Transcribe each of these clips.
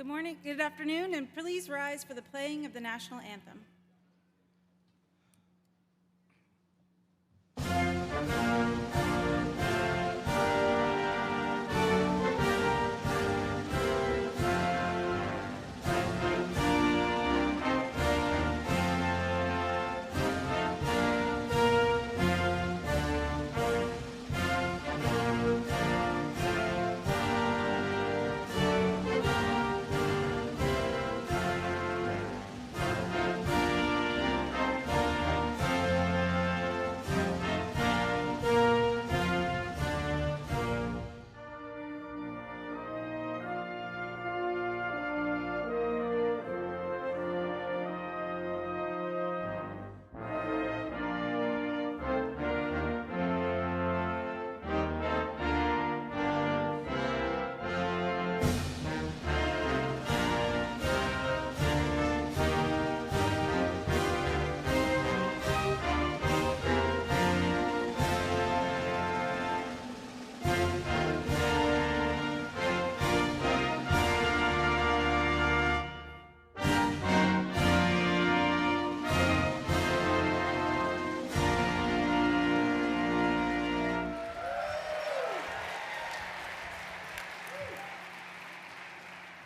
Good morning, good afternoon, and please rise for the playing of the national anthem.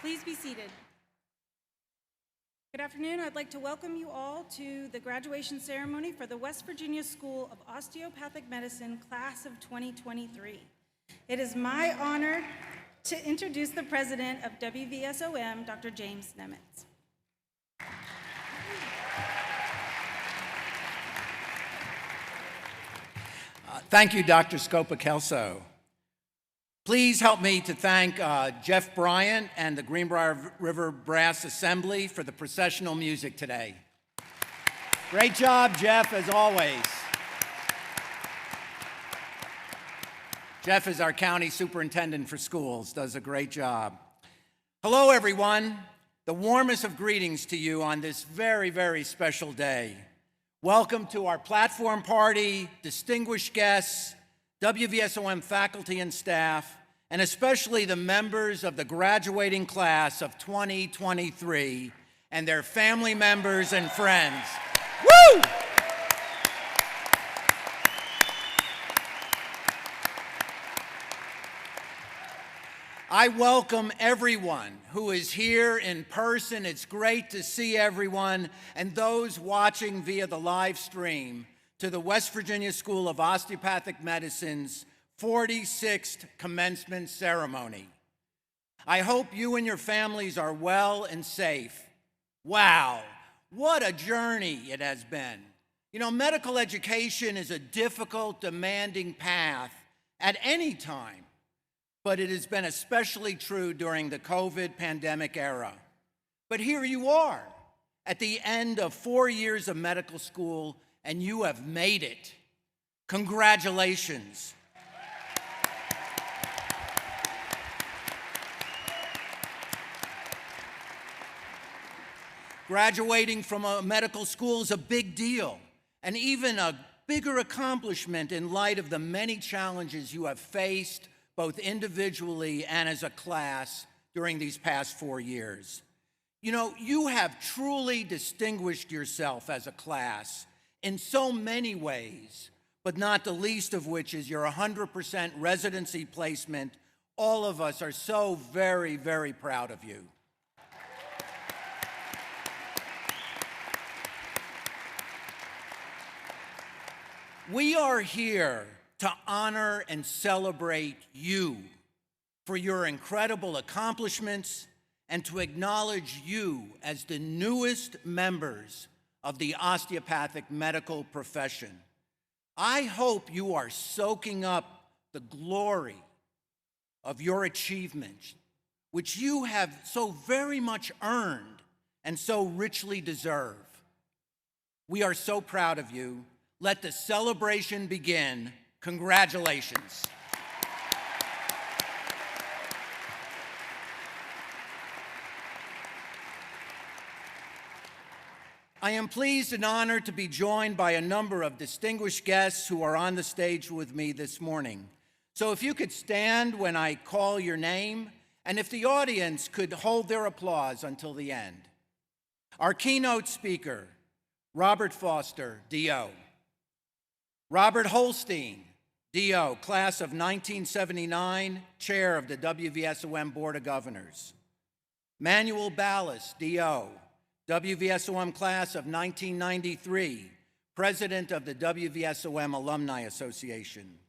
Please be seated. Good afternoon. I'd like to welcome you all to the graduation ceremony for the West Virginia School of Osteopathic Medicine Class of 2023. It is my honor to introduce the president of WVSOM, Dr. James Nemitz. Thank you, Dr. Scopa-Kelso. Please help me to thank Jeff Bryant and the Greenbrier River Brass Assembly for the processional music today. Great job, Jeff, as always. Jeff is our county superintendent for schools, does a great job. Hello, everyone. The warmest of greetings to you on this very, very special day. Welcome to our platform party, distinguished guests, WVSOM faculty and staff, and especially the members of the graduating class of 2023 and their family members and friends. Woo! I welcome everyone who is here in person. It's great to see everyone, and those watching via the live stream to the West Virginia School of Osteopathic Medicine's 46th commencement ceremony. I hope you and your families are well and safe. Wow, what a journey it has been. You know, medical education is a difficult, demanding path at any time, but it has been especially true during the COVID pandemic era. But here you are, at the end of 4 years of medical school, and you have made it. Congratulations. Graduating from a medical school is a big deal, and even a bigger accomplishment in light of the many challenges you have faced, both individually and as a class, during these past 4 years. You know, you have truly distinguished yourself as a class in so many ways, but not the least of which is your 100% residency placement. All of us are so very, very proud of you. We are here to honor and celebrate you for your incredible accomplishments and to acknowledge you as the newest members of the osteopathic medical profession. I hope you are soaking up the glory of your achievements, which you have so very much earned and so richly deserve. We are so proud of you. Let the celebration begin. Congratulations. I am pleased and honored to be joined by a number of distinguished guests who are on the stage with me this morning. So if you could stand when I call your name, And if the audience could hold their applause until the end. Our keynote speaker, Robert Foster, DO. Robert Holstein, DO, class of 1979, chair of the WVSOM Board of Governors. Manuel Ballas, DO, WVSOM class of 1993, president of the WVSOM Alumni Association.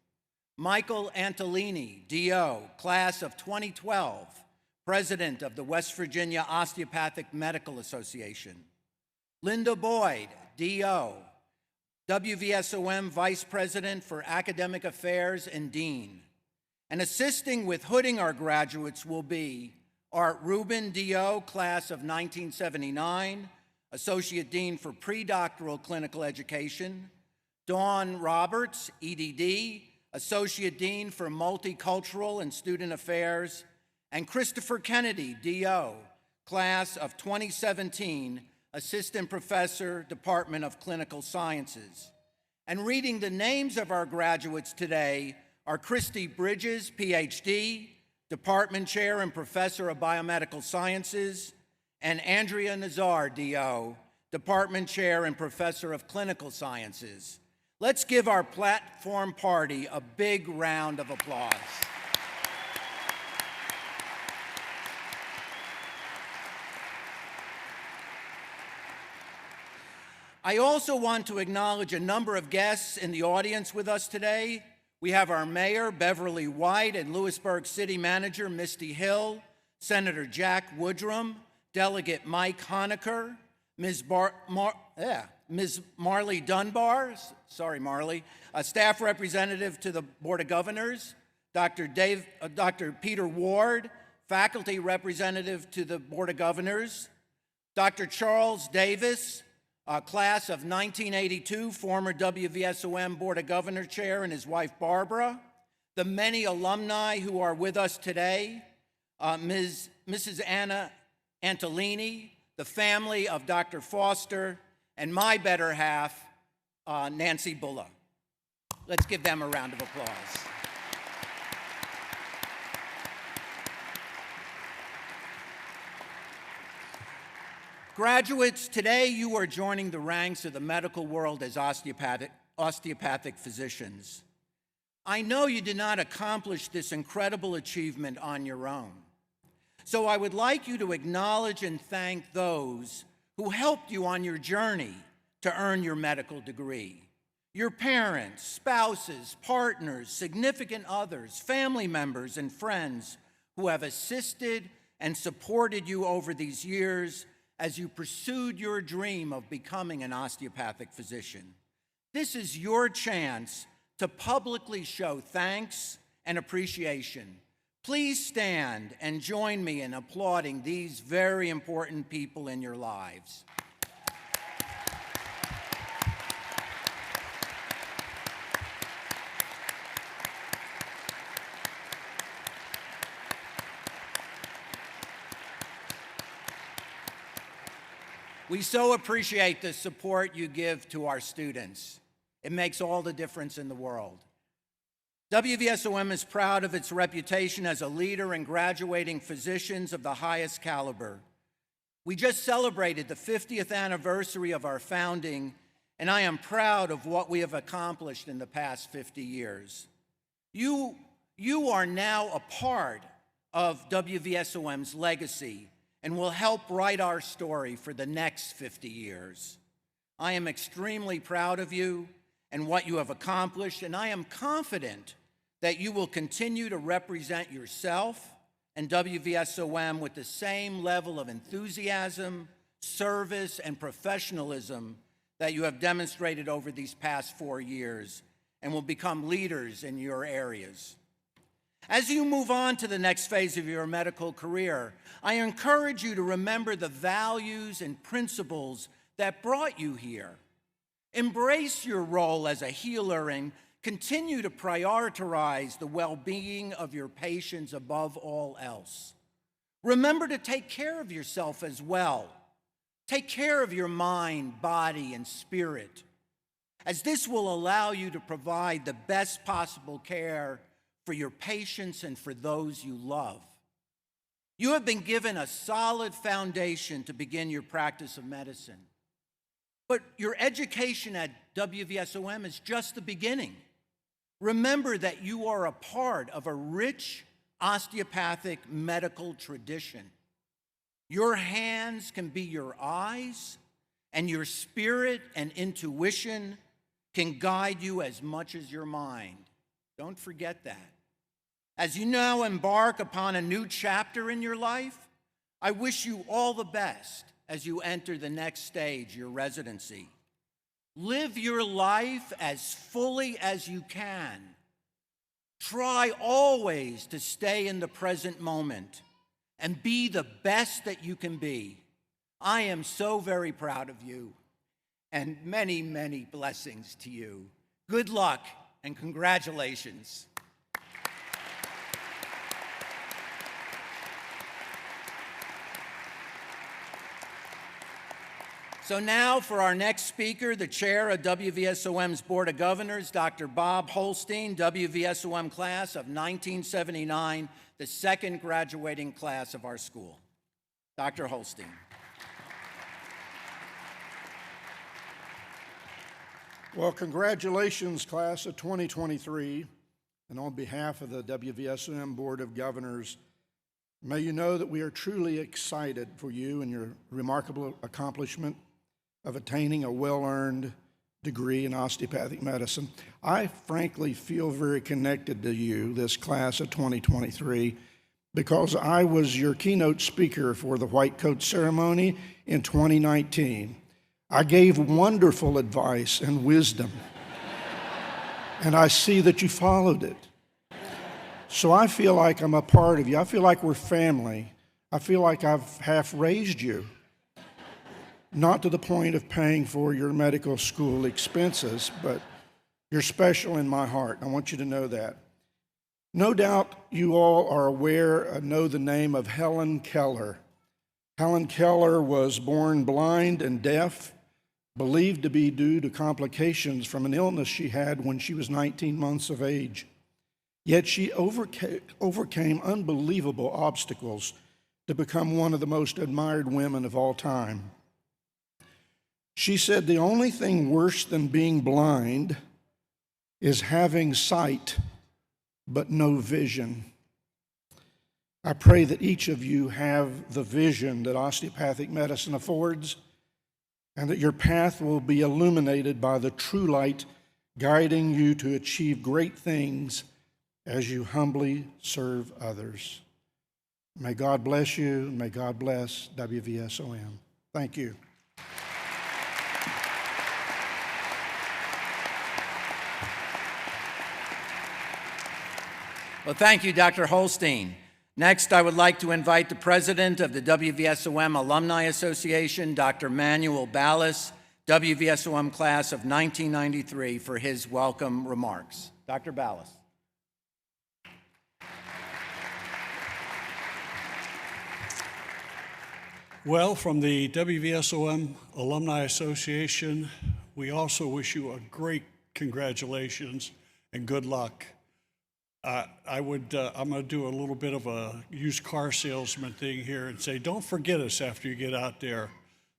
Michael Antolini, DO, class of 2012, president of the West Virginia Osteopathic Medical Association. Linda Boyd, DO, WVSOM Vice President for Academic Affairs and Dean. And assisting with hooding our graduates will be Art Rubin, DO, class of 1979, Associate Dean for Predoctoral Clinical Education. Dawn Roberts, EDD, Associate Dean for Multicultural and Student Affairs. And Christopher Kennedy, DO, class of 2017, Assistant Professor, Department of Clinical Sciences. And reading the names of our graduates today are Christy Bridges, PhD, Department Chair and Professor of Biomedical Sciences, and Andrea Nazar, DO, Department Chair and Professor of Clinical Sciences. Let's give our platform party a big round of applause. I also want to acknowledge a number of guests in the audience with us today. We have our Mayor, Beverly White, and Lewisburg City Manager, Misty Hill, Senator Jack Woodrum, Delegate Mike Honecker, Ms. Marley Dunbar, sorry Marley, a staff representative to the Board of Governors, Dr. Peter Ward, faculty representative to the Board of Governors, Dr. Charles Davis, class of 1982, former WVSOM Board of Governors Chair, and his wife Barbara, the many alumni who are with us today, Mrs. Anna Antolini, the family of Dr. Foster, and my better half, Nancy Bulla. Let's give them a round of applause. Graduates, today you are joining the ranks of the medical world as osteopathic physicians. I know you did not accomplish this incredible achievement on your own. So I would like you to acknowledge and thank those who helped you on your journey to earn your medical degree. Your parents, spouses, partners, significant others, family members, and friends who have assisted and supported you over these years as you pursued your dream of becoming an osteopathic physician. This is your chance to publicly show thanks and appreciation. Please stand and join me in applauding these very important people in your lives. We so appreciate the support you give to our students. It makes all the difference in the world. WVSOM is proud of its reputation as a leader in graduating physicians of the highest caliber. We just celebrated the 50th anniversary of our founding, and I am proud of what we have accomplished in the past 50 years. You are now a part of WVSOM's legacy and will help write our story for the next 50 years. I am extremely proud of you and what you have accomplished, and I am confident that you will continue to represent yourself and WVSOM with the same level of enthusiasm, service, and professionalism that you have demonstrated over these past 4 years, and will become leaders in your areas. As you move on to the next phase of your medical career, I encourage you to remember the values and principles that brought you here. Embrace your role as a healer and continue to prioritize the well-being of your patients above all else. Remember to take care of yourself as well. Take care of your mind, body, and spirit, as this will allow you to provide the best possible care for your patients and for those you love. You have been given a solid foundation to begin your practice of medicine. But your education at WVSOM is just the beginning. Remember that you are a part of a rich osteopathic medical tradition. Your hands can be your eyes, and your spirit and intuition can guide you as much as your mind. Don't forget that. As you now embark upon a new chapter in your life, I wish you all the best as you enter the next stage, your residency. Live your life as fully as you can. Try always to stay in the present moment and be the best that you can be. I am so very proud of you, and many, many blessings to you. Good luck and congratulations. So now for our next speaker, the chair of WVSOM's Board of Governors, Dr. Bob Holstein, WVSOM class of 1979, the second graduating class of our school. Dr. Holstein. Well, congratulations, class of 2023, and on behalf of the WVSOM Board of Governors, may you know that we are truly excited for you and your remarkable accomplishment of attaining a well-earned degree in osteopathic medicine. I frankly feel very connected to you, this class of 2023, because I was your keynote speaker for the white coat ceremony in 2019. I gave wonderful advice and wisdom, and I see that you followed it. So I feel like I'm a part of you. I feel like we're family. I feel like I've half raised you. Not to the point of paying for your medical school expenses, but you're special in my heart. I want you to know that. No doubt you all are aware, know the name of Helen Keller. Helen Keller was born blind and deaf, believed to be due to complications from an illness she had when she was 19 months of age. Yet she overcame unbelievable obstacles to become one of the most admired women of all time. She said the only thing worse than being blind is having sight but no vision. I pray that each of you have the vision that osteopathic medicine affords, and that your path will be illuminated by the true light guiding you to achieve great things as you humbly serve others. May God bless you. May God bless WVSOM. Thank you. Well, thank you, Dr. Holstein. Next, I would like to invite the president of the WVSOM Alumni Association, Dr. Manuel Ballas, WVSOM class of 1993, for his welcome remarks. Dr. Ballas. Well, from the WVSOM Alumni Association, we also wish you a great congratulations and good luck. I'm going to do a little bit of a used car salesman thing here and say, don't forget us after you get out there.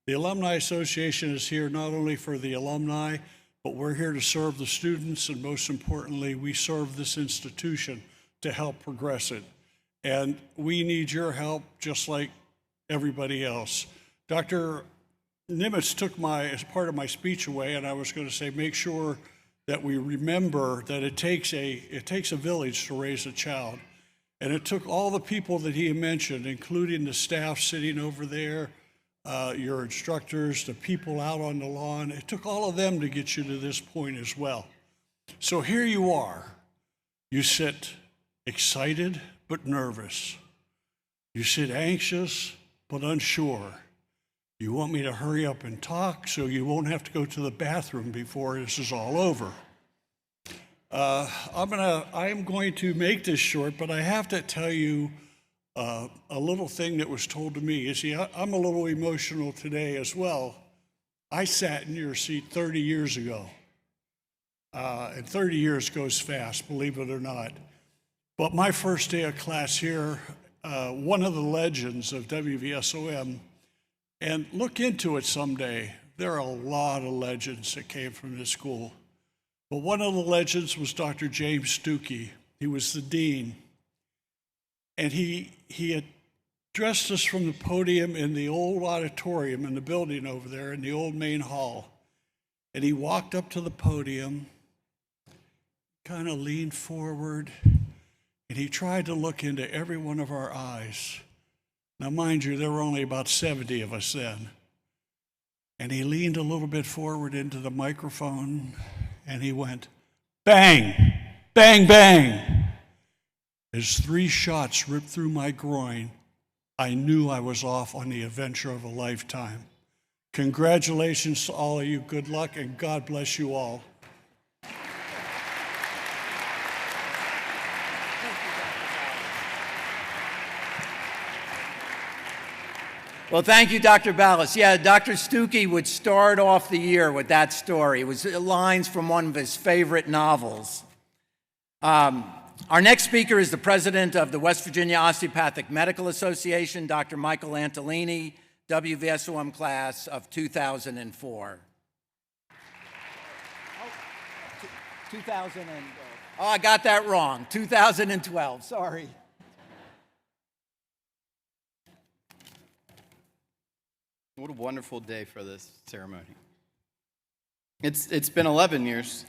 The Alumni Association is here not only for the alumni, but we're here to serve the students, and most importantly, we serve this institution to help progress it. And we need your help just like everybody else. Dr. Nimitz took as part of my speech away, and I was going to say, make sure that we remember that it takes a village to raise a child. And it took all the people that he mentioned, including the staff sitting over there, your instructors, the people out on the lawn. It took all of them to get you to this point as well. So here you are. You sit excited but nervous. You sit anxious but unsure. You want me to hurry up and talk so you won't have to go to the bathroom before this is all over. I am going to make this short, but I have to tell you a little thing that was told to me. You see, I'm a little emotional today as well. I sat in your seat 30 years ago. And 30 years goes fast, believe it or not. But my first day of class here one of the legends of WVSOM, and look into it someday. There are a lot of legends that came from this school. But one of the legends was Dr. James Stuckey. He was the dean. And he addressed us from the podium in the old auditorium in the building over there in the old main hall. And he walked up to the podium, kind of leaned forward, and he tried to look into every one of our eyes. Now, mind you, there were only about 70 of us then. And he leaned a little bit forward into the microphone, and he went, bang, bang, bang. As 3 shots ripped through my groin, I knew I was off on the adventure of a lifetime. Congratulations to all of you. Good luck, and God bless you all. Well, thank you, Dr. Ballas. Yeah, Dr. Stuckey would start off the year with that story. It was lines from one of his favorite novels. Our next speaker is the president of the West Virginia Osteopathic Medical Association, Dr. Michael Antolini, WVSOM class of 2004. Oh, I got that wrong. 2012, sorry. What a wonderful day for this ceremony. It's been 11 years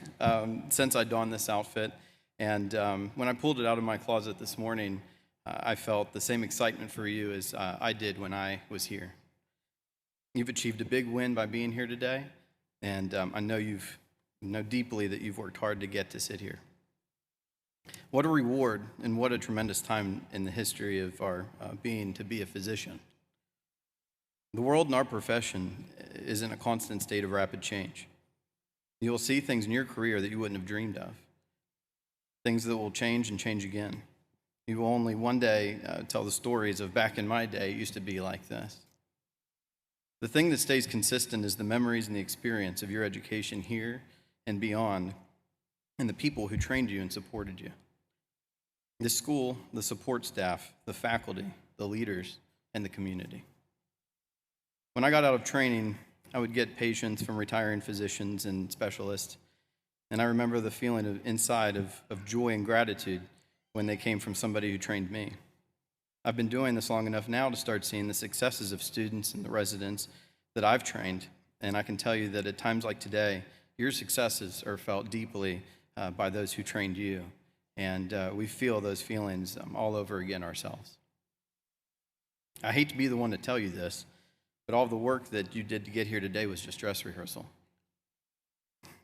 since I donned this outfit, and when I pulled it out of my closet this morning, I felt the same excitement for you as I did when I was here. You've achieved a big win by being here today, and I know you know deeply that you've worked hard to get to sit here. What a reward and what a tremendous time in the history of our being to be a physician. The world and our profession is in a constant state of rapid change. You will see things in your career that you wouldn't have dreamed of, things that will change and change again. You will only one day tell the stories of back in my day, it used to be like this. The thing that stays consistent is the memories and the experience of your education here and beyond, and the people who trained you and supported you. This school, the support staff, the faculty, the leaders, and the community. When I got out of training, I would get patients from retiring physicians and specialists, and I remember the feeling inside of joy and gratitude when they came from somebody who trained me. I've been doing this long enough now to start seeing the successes of students and the residents that I've trained, and I can tell you that at times like today, your successes are felt deeply by those who trained you, and we feel those feelings all over again ourselves. I hate to be the one to tell you this, but all the work that you did to get here today was just dress rehearsal.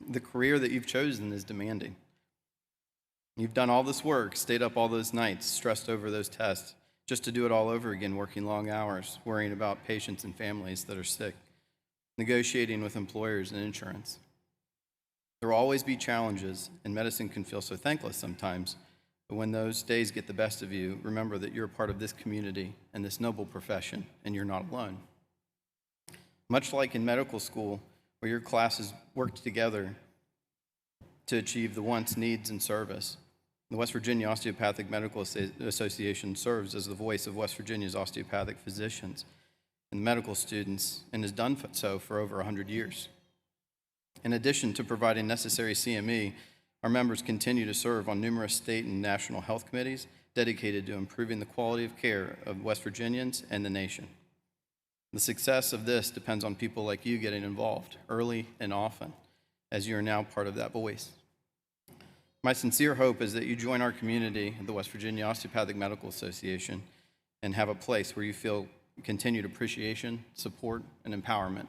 The career that you've chosen is demanding. You've done all this work, stayed up all those nights, stressed over those tests, just to do it all over again, working long hours, worrying about patients and families that are sick, negotiating with employers and insurance. There will always be challenges, and medicine can feel so thankless sometimes, but when those days get the best of you, remember that you're a part of this community and this noble profession, and you're not alone. Much like in medical school, where your classes worked together to achieve the wants, needs, and service, the West Virginia Osteopathic Medical Association serves as the voice of West Virginia's osteopathic physicians and medical students, and has done so for over 100 years. In addition to providing necessary CME, our members continue to serve on numerous state and national health committees dedicated to improving the quality of care of West Virginians and the nation. The success of this depends on people like you getting involved early and often, as you are now part of that voice. My sincere hope is that you join our community, the West Virginia Osteopathic Medical Association, and have a place where you feel continued appreciation, support, and empowerment.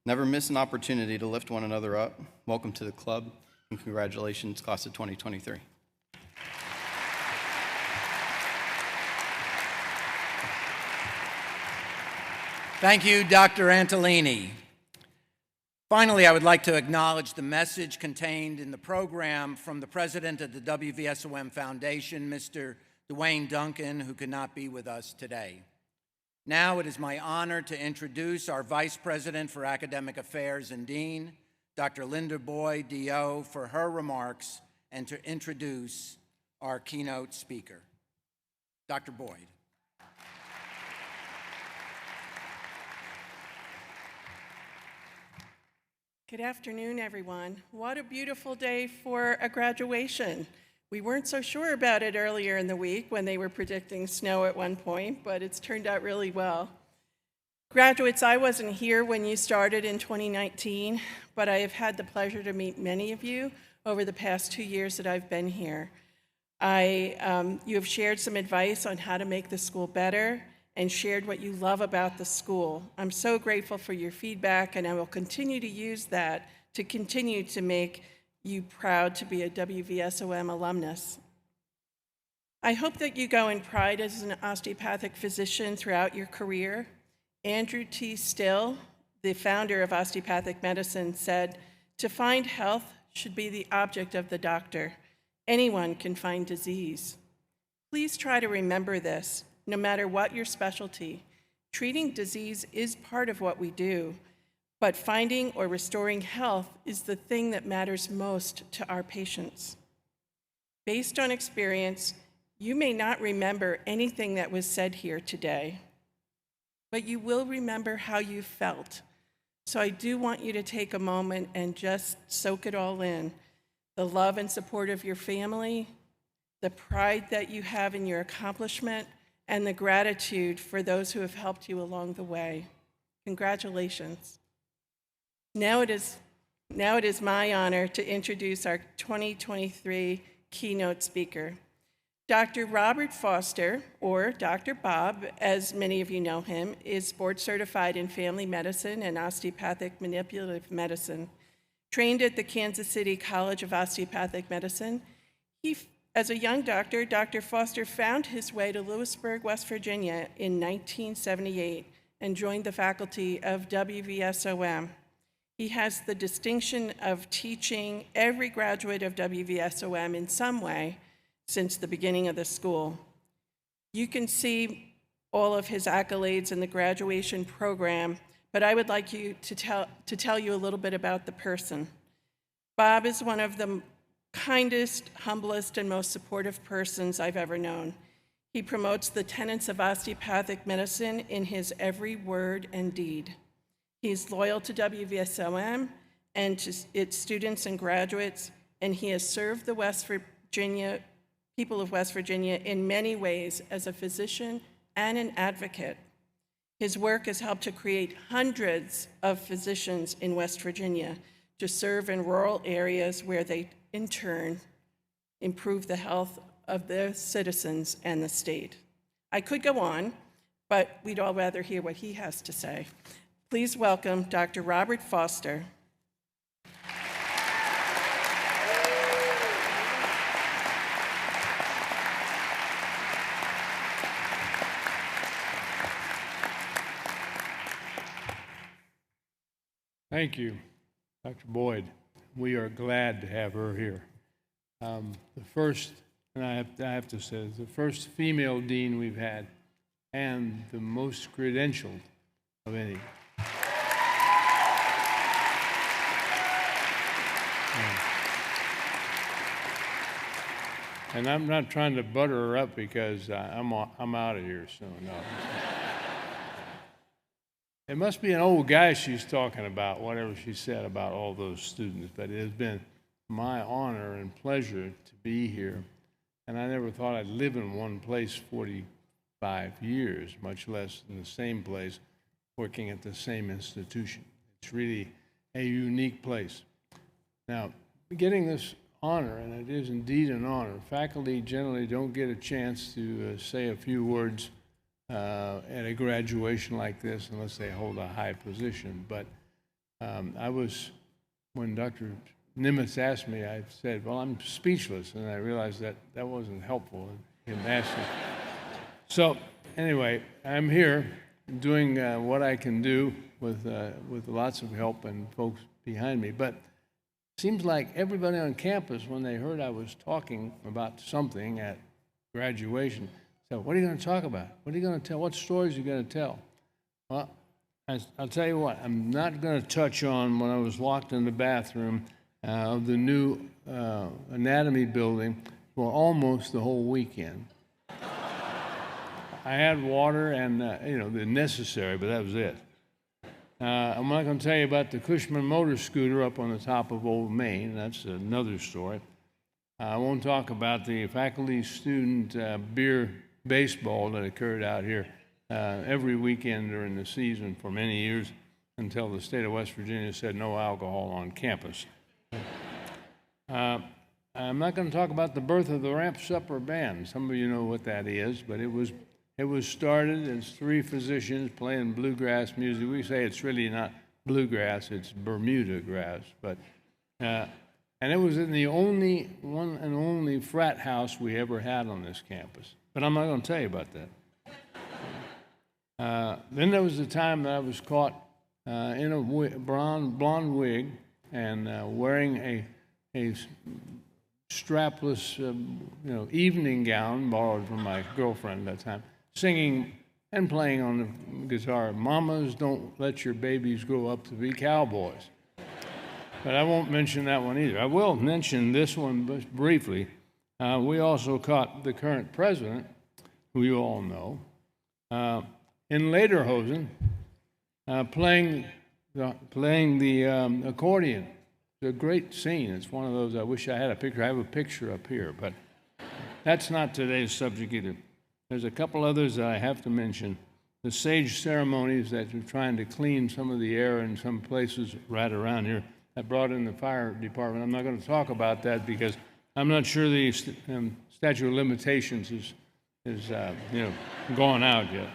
Never miss an opportunity to lift one another up. Welcome to the club, and congratulations, class of 2023. Thank you, Dr. Antolini. Finally, I would like to acknowledge the message contained in the program from the president of the WVSOM Foundation, Mr. Dwayne Duncan, who could not be with us today. Now it is my honor to introduce our Vice President for Academic Affairs and Dean, Dr. Linda Boyd, DO, for her remarks and to introduce our keynote speaker. Dr. Boyd. Good afternoon, everyone. What a beautiful day for a graduation. We weren't so sure about it earlier in the week when they were predicting snow at one point, but it's turned out really well. Graduates, I wasn't here when you started in 2019, but I have had the pleasure to meet many of you over the past 2 years that I've been here. You have shared some advice on how to make the school better and shared what you love about the school. I'm so grateful for your feedback, and I will continue to use that to continue to make you proud to be a WVSOM alumnus. I hope that you go in pride as an osteopathic physician throughout your career. Andrew T. Still, the founder of osteopathic medicine, said, "To find health should be the object of the doctor. Anyone can find disease." Please try to remember this. No matter what your specialty, treating disease is part of what we do, but finding or restoring health is the thing that matters most to our patients. Based on experience, you may not remember anything that was said here today, but you will remember how you felt. So I do want you to take a moment and just soak it all in. The love and support of your family, the pride that you have in your accomplishment, and the gratitude for those who have helped you along the way. Congratulations. Now it is my honor to introduce our 2023 keynote speaker. Dr. Robert Foster, or Dr. Bob, as many of you know him, is board certified in family medicine and osteopathic manipulative medicine. Trained at the Kansas City College of Osteopathic Medicine, as a young doctor, Dr. Foster found his way to Lewisburg, West Virginia in 1978 and joined the faculty of WVSOM. He has the distinction of teaching every graduate of WVSOM in some way since the beginning of the school. You can see all of his accolades in the graduation program, but I would like you to tell you a little bit about the person. Bob is one of the kindest, humblest, and most supportive persons I've ever known. He promotes the tenets of osteopathic medicine in his every word and deed. He's loyal to WVSOM and to its students and graduates, and he has served the people of West Virginia in many ways as a physician and an advocate. His work has helped to create hundreds of physicians in West Virginia to serve in rural areas where they in turn, improve the health of their citizens and the state. I could go on, but we'd all rather hear what he has to say. Please welcome Dr. Robert Foster. Thank you, Dr. Boyd. We are glad to have her here. The first, and I have to say, the first female dean we've had, and the most credentialed of any. And I'm not trying to butter her up because I'm out of here soon. No. It must be an old guy she's talking about, whatever she said about all those students, but it has been my honor and pleasure to be here. And I never thought I'd live in one place 45 years, much less in the same place, working at the same institution. It's really a unique place. Now, getting this honor, and it is indeed an honor, faculty generally don't get a chance to say a few words at a graduation like this unless they hold a high position. But when Dr. Nimitz asked me, I said, well, I'm speechless, and I realized that that wasn't helpful in him asking. So anyway, I'm here doing what I can do with lots of help and folks behind me. But it seems like everybody on campus, when they heard I was talking about something at graduation, said, what are you going to talk about? What are you going to tell? What stories are you going to tell? Well, I'll tell you what, I'm not going to touch on when I was locked in the bathroom of the new anatomy building for almost the whole weekend. I had water and, the necessary, but that was it. I'm not going to tell you about the Cushman motor scooter up on the top of Old Main. That's another story. I won't talk about the faculty-student beer baseball that occurred out here every weekend during the season for many years until the state of West Virginia said no alcohol on campus. I'm not going to talk about the birth of the Ramp Supper Band. Some of you know what that is, but it was started as 3 physicians playing bluegrass music. We say it's really not bluegrass, it's Bermuda grass. But, and it was in the only one and only frat house we ever had on this campus. But I'm not going to tell you about that. Then there was the time that I was caught in a blonde wig and wearing a strapless, evening gown borrowed from my girlfriend at that time, singing and playing on the guitar, "Mamas, don't let your babies grow up to be cowboys." But I won't mention that one either. I will mention this one briefly. We also caught the current president, who you all know, in lederhosen, playing the accordion. It's a great scene. It's one of those, I wish I had a picture. I have a picture up here, but that's not today's subject either. There's a couple others that I have to mention. The sage ceremonies that are trying to clean some of the air in some places right around here that brought in the fire department. I'm not going to talk about that because I'm not sure the statute of limitations is gone out yet.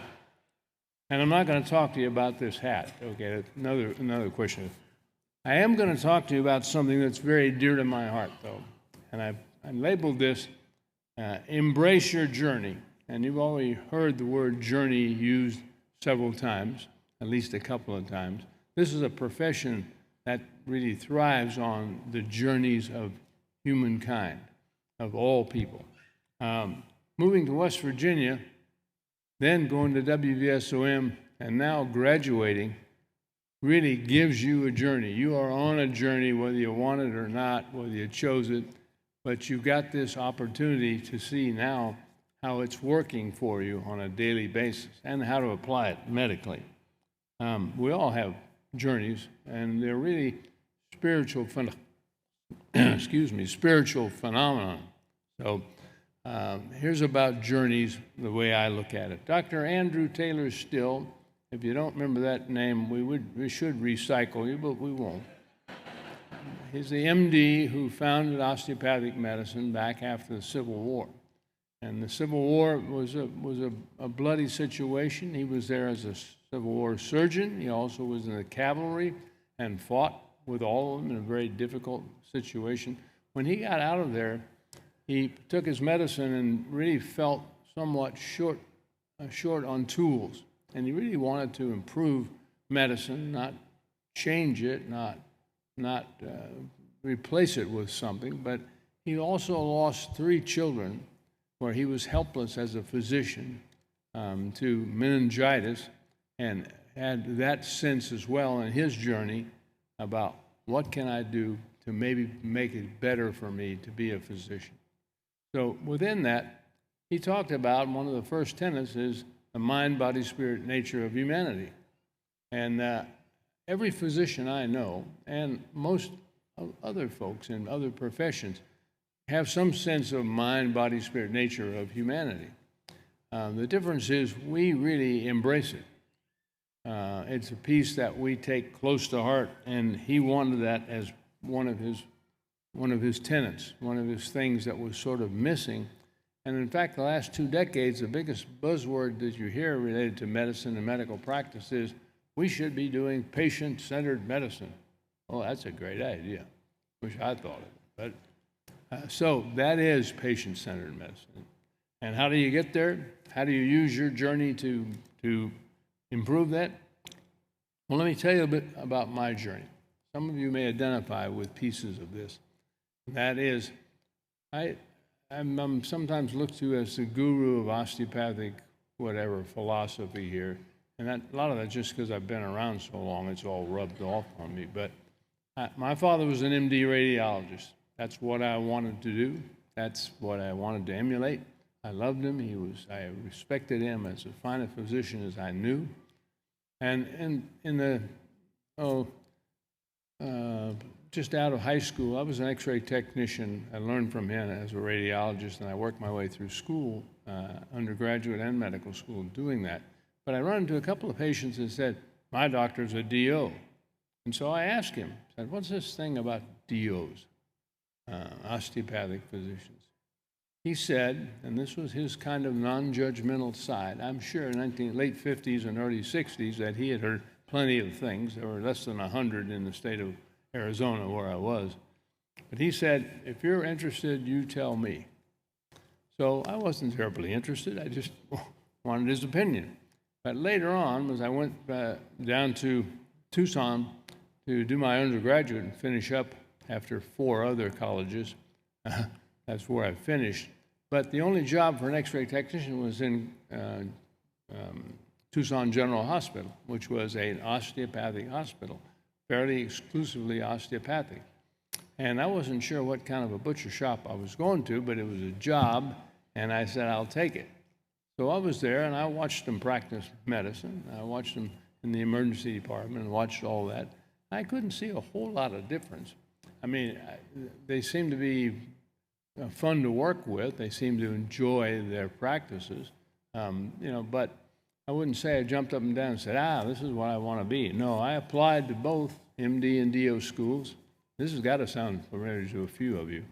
And I'm not going to talk to you about this hat. Okay, another question. I am going to talk to you about something that's very dear to my heart, though. And I labeled this Embrace Your Journey. And you've already heard the word journey used several times, at least a couple of times. This is a profession that really thrives on the journeys of humankind, of all people. Moving to West Virginia, then going to WVSOM, and now graduating, really gives you a journey. You are on a journey, whether you want it or not, whether you chose it, but you've got this opportunity to see now how it's working for you on a daily basis and how to apply it medically. We all have journeys, and they're really spiritual phenomenon. So here's about journeys, the way I look at it. Dr. Andrew Taylor Still, if you don't remember that name, we should recycle you, but we won't. He's the MD who founded osteopathic medicine back after the Civil War. And the Civil War was a bloody situation. He was there as a Civil War surgeon. He also was in the cavalry and fought with all of them in a very difficult situation. When he got out of there, he took his medicine and really felt somewhat short on tools. And he really wanted to improve medicine, not change it, not replace it with something. But he also lost 3 children where he was helpless as a physician to meningitis, and had that sense as well in his journey about what can I do to maybe make it better for me to be a physician. So within that, he talked about one of the first tenets is the mind, body, spirit, nature of humanity. And every physician I know, and most other folks in other professions, have some sense of mind, body, spirit, nature of humanity. The difference is we really embrace it. It's a piece that we take close to heart, and he wanted that as one of his tenets, one of his things that was sort of missing. And in fact, the last 2 decades, the biggest buzzword that you hear related to medicine and medical practice is we should be doing patient-centered medicine. Oh, that's a great idea. Wish I thought of it. But so that is patient-centered medicine. And how do you get there? How do you use your journey to improve that? Well, let me tell you a bit about my journey. Some of you may identify with pieces of this. That is, I'm sometimes looked to as the guru of osteopathic philosophy here. And a lot of that just because I've been around so long, it's all rubbed off on me. But my father was an MD radiologist. That's what I wanted to do. That's what I wanted to emulate. I loved him. I respected him as fine a physician as I knew. And just out of high school, I was an X-ray technician. I learned from him as a radiologist, and I worked my way through school, undergraduate and medical school, doing that. But I run into a couple of patients that said, my doctor's a DO. And so I asked him, I said, what's this thing about DOs, osteopathic physicians? He said, and this was his kind of non-judgmental side, I'm sure in the late 50s and early 60s that he had heard plenty of things. There were less than 100 in the state of Arizona where I was. But he said, if you're interested, you tell me. So I wasn't terribly interested. I just wanted his opinion. But later on, as I went down to Tucson to do my undergraduate and finish up after 4 other colleges, that's where I finished. But the only job for an X-ray technician was in Tucson General Hospital, which was an osteopathic hospital, fairly exclusively osteopathic. And I wasn't sure what kind of a butcher shop I was going to, but it was a job, and I said, I'll take it. So I was there, and I watched them practice medicine. I watched them in the emergency department and watched all that. I couldn't see a whole lot of difference. I mean, they seemed to be fun to work with. They seemed to enjoy their practices, but I wouldn't say I jumped up and down and said, this is what I want to be. No, I applied to both MD and DO schools. This has got to sound familiar to a few of you.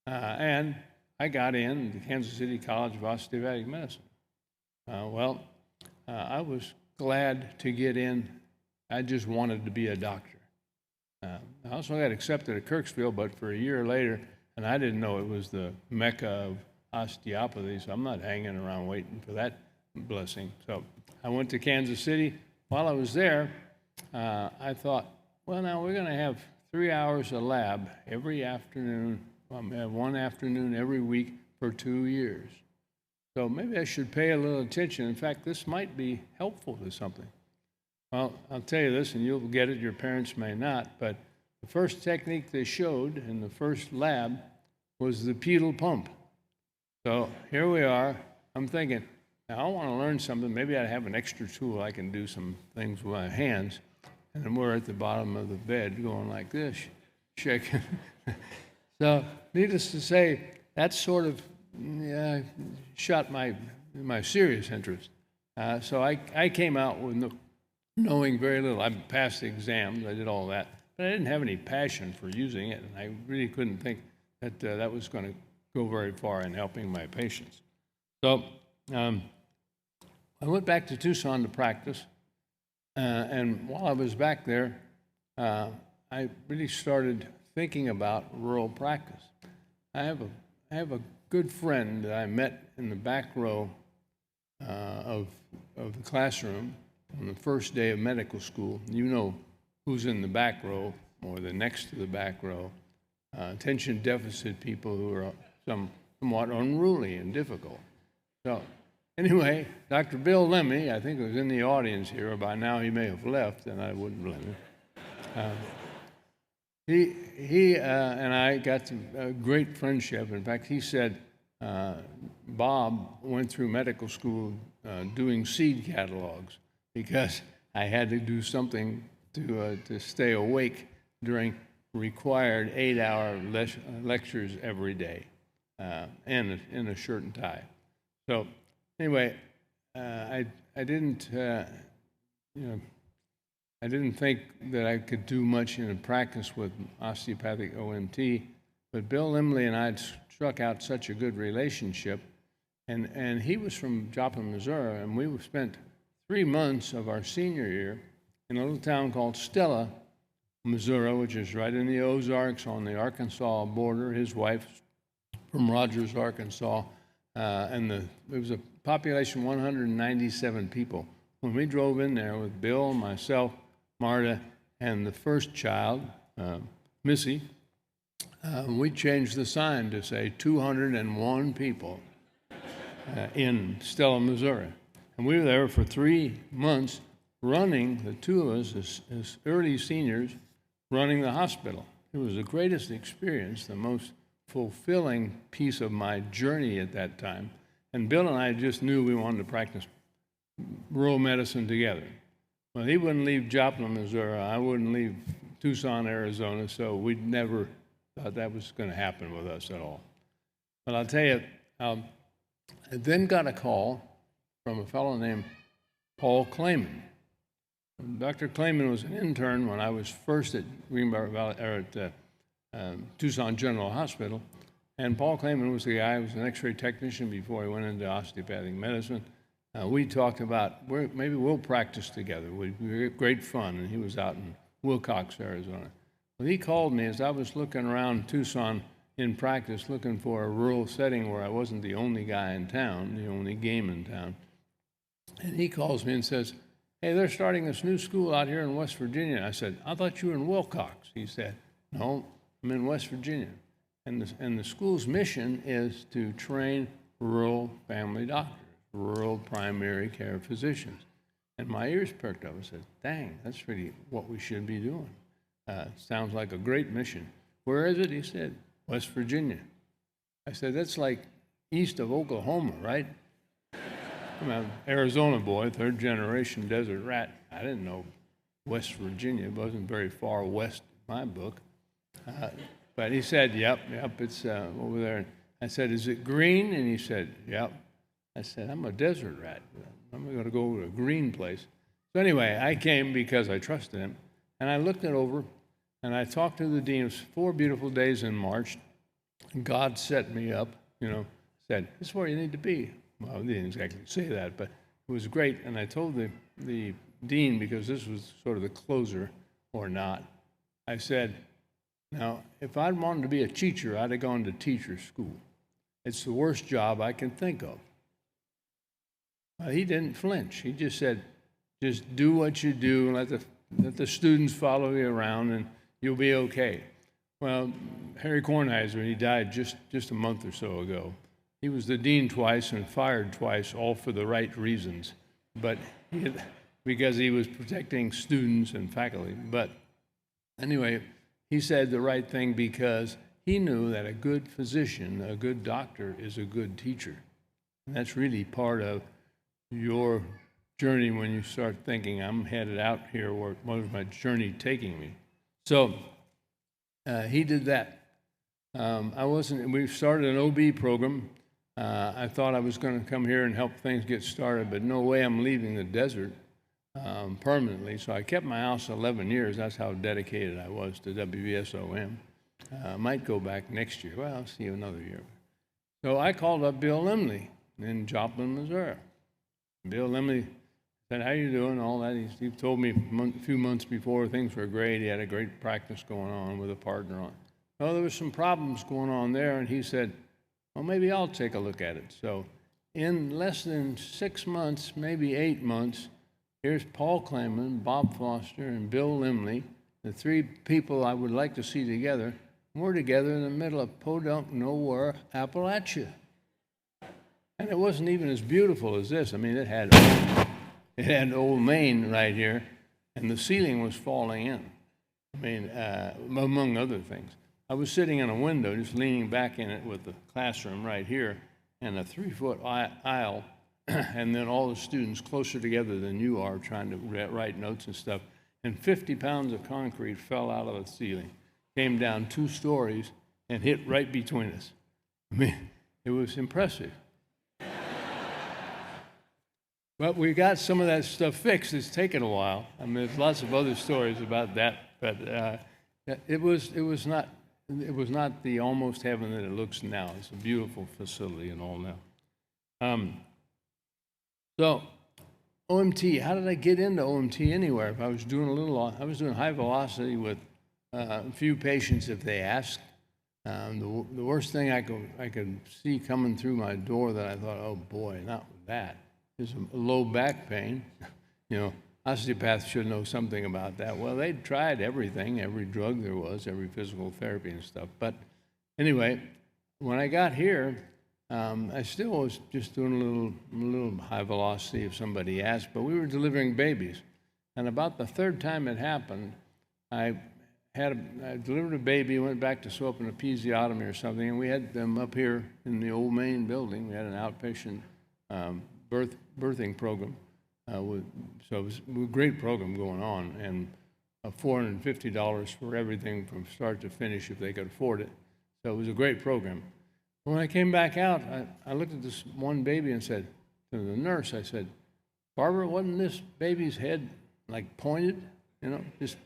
And I got in the Kansas City College of Osteopathic Medicine. I was glad to get in. I just wanted to be a doctor. I also got accepted at Kirksville, but for a year later, and I didn't know it was the mecca of osteopathy, so I'm not hanging around waiting for that blessing. So I went to Kansas City. While I was there, I thought, well, now we're going to have 3 hours of lab every afternoon. One afternoon every week for 2 years. So maybe I should pay a little attention. In fact, this might be helpful to something. Well, I'll tell you this, and you'll get it, your parents may not, but the first technique they showed in the first lab was the pedal pump. So here we are. I'm thinking, now I want to learn something. Maybe I have an extra tool. I can do some things with my hands. And then we're at the bottom of the bed going like this, shaking. So, needless to say, that sort of shot my serious interest. So I came out with knowing very little. I passed the exams, I did all that, but I didn't have any passion for using it, and I really couldn't think that that was going to go very far in helping my patients. So I went back to Tucson to practice, and while I was back there, I really started thinking about rural practice. I have a good friend that I met in the back row of the classroom on the first day of medical school. You know who's in the back row or the next to the back row. Attention deficit people who are somewhat unruly and difficult. So anyway, Dr. Bill Lemmy, I think was in the audience here. By now he may have left, and I wouldn't blame him. He and I got a great friendship. In fact, he said Bob went through medical school doing seed catalogs because I had to do something to stay awake during required 8-hour lectures every day, and in a shirt and tie. So anyway, I didn't think that I could do much in practice with osteopathic OMT, but Bill Lemley and I had struck out such a good relationship, and he was from Joplin, Missouri, and we spent 3 months of our senior year in a little town called Stella, Missouri, which is right in the Ozarks on the Arkansas border. His wife from Rogers, Arkansas, and it was a population of 197 people. When we drove in there with Bill, myself, Marta, and the first child, Missy, we changed the sign to say 201 people in Stella, Missouri. And we were there for 3 months running, the two of us as early seniors, running the hospital. It was the greatest experience, the most fulfilling piece of my journey at that time. and Bill and I just knew we wanted to practice rural medicine together. Well, he wouldn't leave Joplin, Missouri. I wouldn't leave Tucson, Arizona, so we'd never thought that was going to happen with us at all. But I'll tell you, I then got a call from a fellow named Paul Clayman. Dr. Clayman was an intern when I was first at Tucson General Hospital, and Paul Clayman was the guy who was an X-ray technician before he went into osteopathic medicine. We talked about maybe we'll practice together. We had great fun, and he was out in Wilcox, Arizona. Well, he called me as I was looking around Tucson in practice, looking for a rural setting where I wasn't the only guy in town, the only game in town. And he calls me and says, "Hey, they're starting this new school out here in West Virginia." I said, "I thought you were in Wilcox." He said, "No, I'm in West Virginia." And the school's mission is to train rural family doctors, rural primary care physicians. And my ears perked up. I said, "Dang, that's really what we should be doing. Sounds like a great mission." "Where is it?" He said, "West Virginia." I said, "That's like east of Oklahoma, right?" I'm an Arizona boy, third generation desert rat. I didn't know West Virginia. It wasn't very far west in my book. But he said, yep, it's over there. I said, "Is it green?" And he said, "Yep." I said, "I'm a desert rat. I'm going to go to a green place." So anyway, I came because I trusted him. And I looked it over, and I talked to the dean. It was 4 beautiful days in March. And God set me up, said, "This is where you need to be." Well, he didn't exactly say that, but it was great. And I told the dean, because this was sort of the closer or not, I said, "Now, if I'd wanted to be a teacher, I'd have gone to teacher school. It's the worst job I can think of." Well, he didn't flinch. He just said, "Just do what you do, and let the students follow you around, and you'll be okay." Well, Harry Kornheiser, he died just a month or so ago. He was the dean twice and fired twice, all for the right reasons, but because he was protecting students and faculty. But anyway, he said the right thing because he knew that a good physician, a good doctor, is a good teacher. And that's really part of your journey when you start thinking, I'm headed out here, where's my journey taking me? So he did that. We started an OB program. I thought I was going to come here and help things get started, but no way I'm leaving the desert permanently. So I kept my house 11 years. That's how dedicated I was to WVSOM. I might go back next year. Well, I'll see you another year. So I called up Bill Limley in Joplin, Missouri. Bill Limley said, "How you doing?" All that. He told me a few months before things were great. He had a great practice going on with a partner on. Well, there was some problems going on there, and he said, "Well, maybe I'll take a look at it." So in less than 6 months, maybe 8 months, here's Paul Clayman, Bob Foster, and Bill Limley, the 3 people I would like to see together. We're together in the middle of Podunk Nowhere, Appalachia. And it wasn't even as beautiful as this. I mean, it had Old Main right here, and the ceiling was falling in. I mean, among other things. I was sitting in a window, just leaning back in it with the classroom right here, and a 3-foot aisle, and then all the students closer together than you are trying to write notes and stuff. And 50 pounds of concrete fell out of the ceiling, came down 2 stories, and hit right between us. I mean, it was impressive. But we got some of that stuff fixed. It's taken a while. I mean, there's lots of other stories about that, but it was not the almost heaven that it looks now. It's a beautiful facility and all now. So OMT, how did I get into OMT anywhere? If I was doing high velocity with a few patients if they asked. The worst thing I could see coming through my door that I thought, oh boy, not with that, is a low back pain. Osteopaths should know something about that. Well, they'd tried everything, every drug there was, every physical therapy and stuff. But anyway, when I got here, I still was just doing a little high velocity if somebody asked, but we were delivering babies. And about the 3rd time it happened, I I delivered a baby, went back to sew up an episiotomy or something, and we had them up here in the old main building. We had an outpatient birthing program. So it was a great program going on, and $450 for everything from start to finish if they could afford it. So it was a great program. When I came back out, I looked at this one baby and said to the nurse, I said, "Barbara, wasn't this baby's head like pointed, just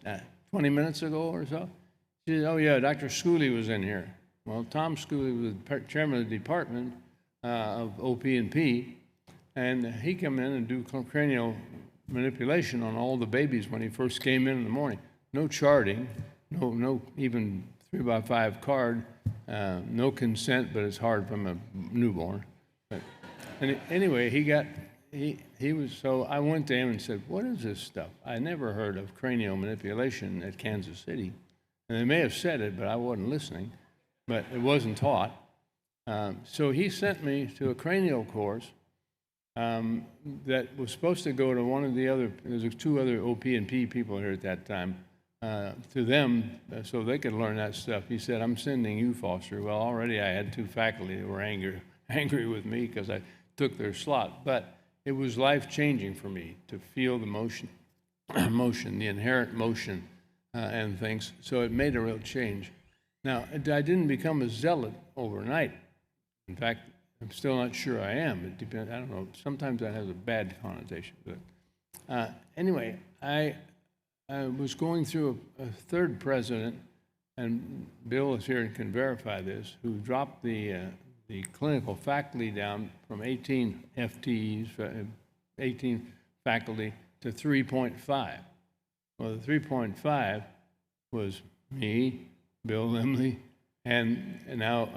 20 minutes ago or so?" She said, "Oh yeah, Dr. Schooley was in here." Well, Tom Schooley was the chairman of the department of OP&P, and he came in and do cranial manipulation on all the babies when he first came in the morning. No charting, no even 3x5 card, no consent, but it's hard from a newborn. But anyway, he was, so I went to him and said, "What is this stuff? I never heard of cranial manipulation at Kansas City." And they may have said it, but I wasn't listening, but it wasn't taught. So he sent me to a cranial course that was supposed to go to one of the other, there's 2 other OP&P people here at that time, to them so they could learn that stuff. He said, "I'm sending you, Foster." Well, already I had 2 faculty that were angry with me because I took their slot, but it was life-changing for me to feel the motion, the inherent motion and things. So it made a real change. Now, I didn't become a zealot overnight. In fact, I'm still not sure I am. It depends. I don't know. Sometimes that has a bad connotation. But anyway, I was going through a third president, and Bill is here and can verify this, who dropped the clinical faculty down from 18 FTEs, 18 faculty, to 3.5. Well, the 3.5 was me, Bill Limley, and now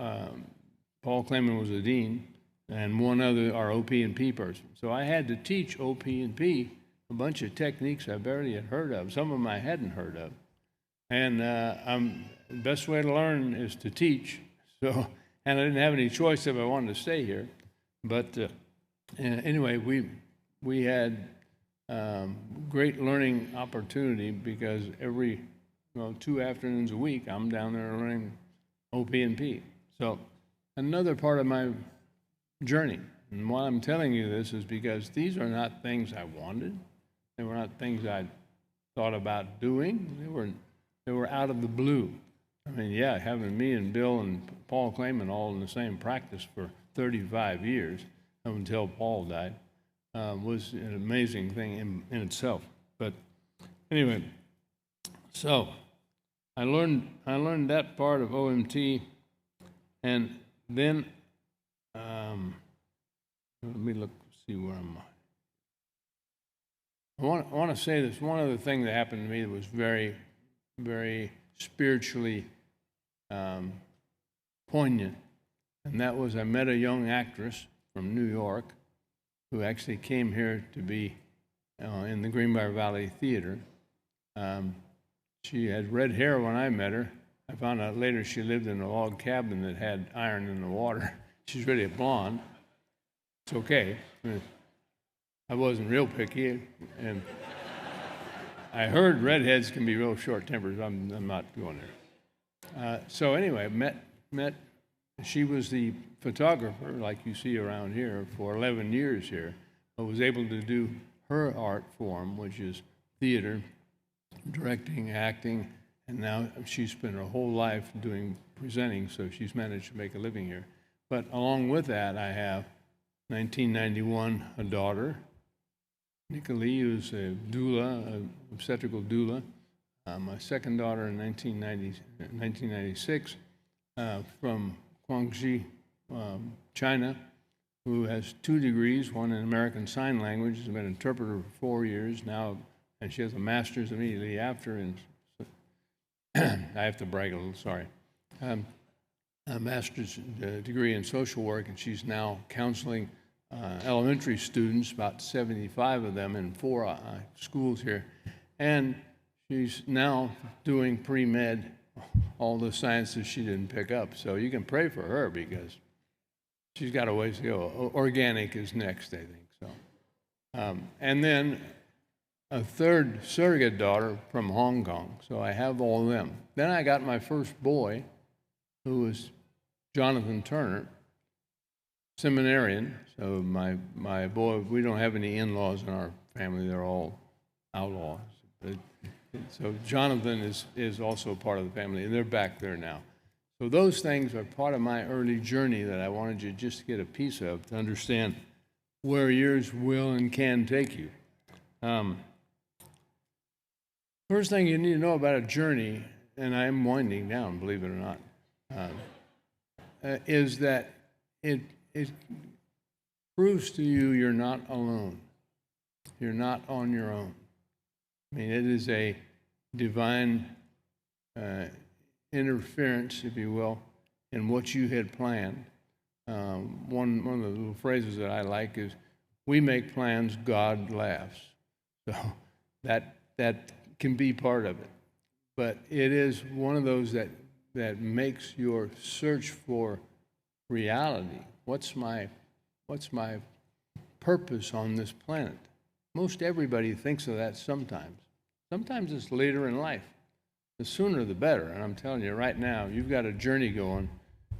Paul Clement was the dean, and one other, our OP&P person. So I had to teach OP&P a bunch of techniques I barely had heard of. Some of them I hadn't heard of. And the best way to learn is to teach. So, and I didn't have any choice if I wanted to stay here. But anyway, we had great learning opportunity because every 2 afternoons a week I'm down there learning OP&P. So another part of my journey, and why I'm telling you this is because these are not things I wanted. They were not things I thought about doing. They were out of the blue. I mean, yeah, having me and Bill and Paul Clayman all in the same practice for 35 years until Paul died was an amazing thing in itself. But anyway, so I learned that part of OMT, and then let me see where I'm at. I want to say this. One other thing that happened to me that was very, very spiritually poignant, and that was I met a young actress from New York who actually came here to be in the Greenbrier Valley Theater. She had red hair when I met her. I found out later she lived in a log cabin that had iron in the water. She's really a blonde. It's okay. I wasn't real picky, and I heard redheads can be real short-tempered. I'm not going there. So anyway, met. She was the photographer, like you see around here, for 11 years here, but was able to do her art form, which is theater, directing, acting, and now she's spent her whole life doing presenting, so she's managed to make a living here. But along with that, I have 1991 a daughter, Nicolee, who's a doula, an obstetrical doula. My second daughter in 1996 from Guangxi, China, who has 2 degrees, one in American Sign Language, has been an interpreter for 4 years now, and she has a master's immediately after. And I have to brag a little, sorry. A master's degree in social work, and she's now counseling elementary students, about 75 of them in 4 schools here. And she's now doing pre-med, all the sciences she didn't pick up. So you can pray for her because she's got a ways to go. Organic is next, I think. So, and then a third surrogate daughter from Hong Kong, so I have all of them. Then I got my first boy, who was Jonathan Turner, seminarian. So my boy, we don't have any in-laws in our family; they're all outlaws. So Jonathan is also part of the family, and they're back there now. So those things are part of my early journey that I wanted you just to get a piece of, to understand where yours will and can take you. First thing you need to know about a journey, and I'm winding down, believe it or not, is that it proves to you you're not alone. You're not on your own. I mean, it is a divine interference, if you will, in what you had planned. One of the little phrases that I like is, "We make plans, God laughs." So that can be part of it. But it is one of those that makes your search for reality. What's my purpose on this planet? Most everybody thinks of that sometimes. Sometimes it's later in life. The sooner the better. And I'm telling you right now, you've got a journey going.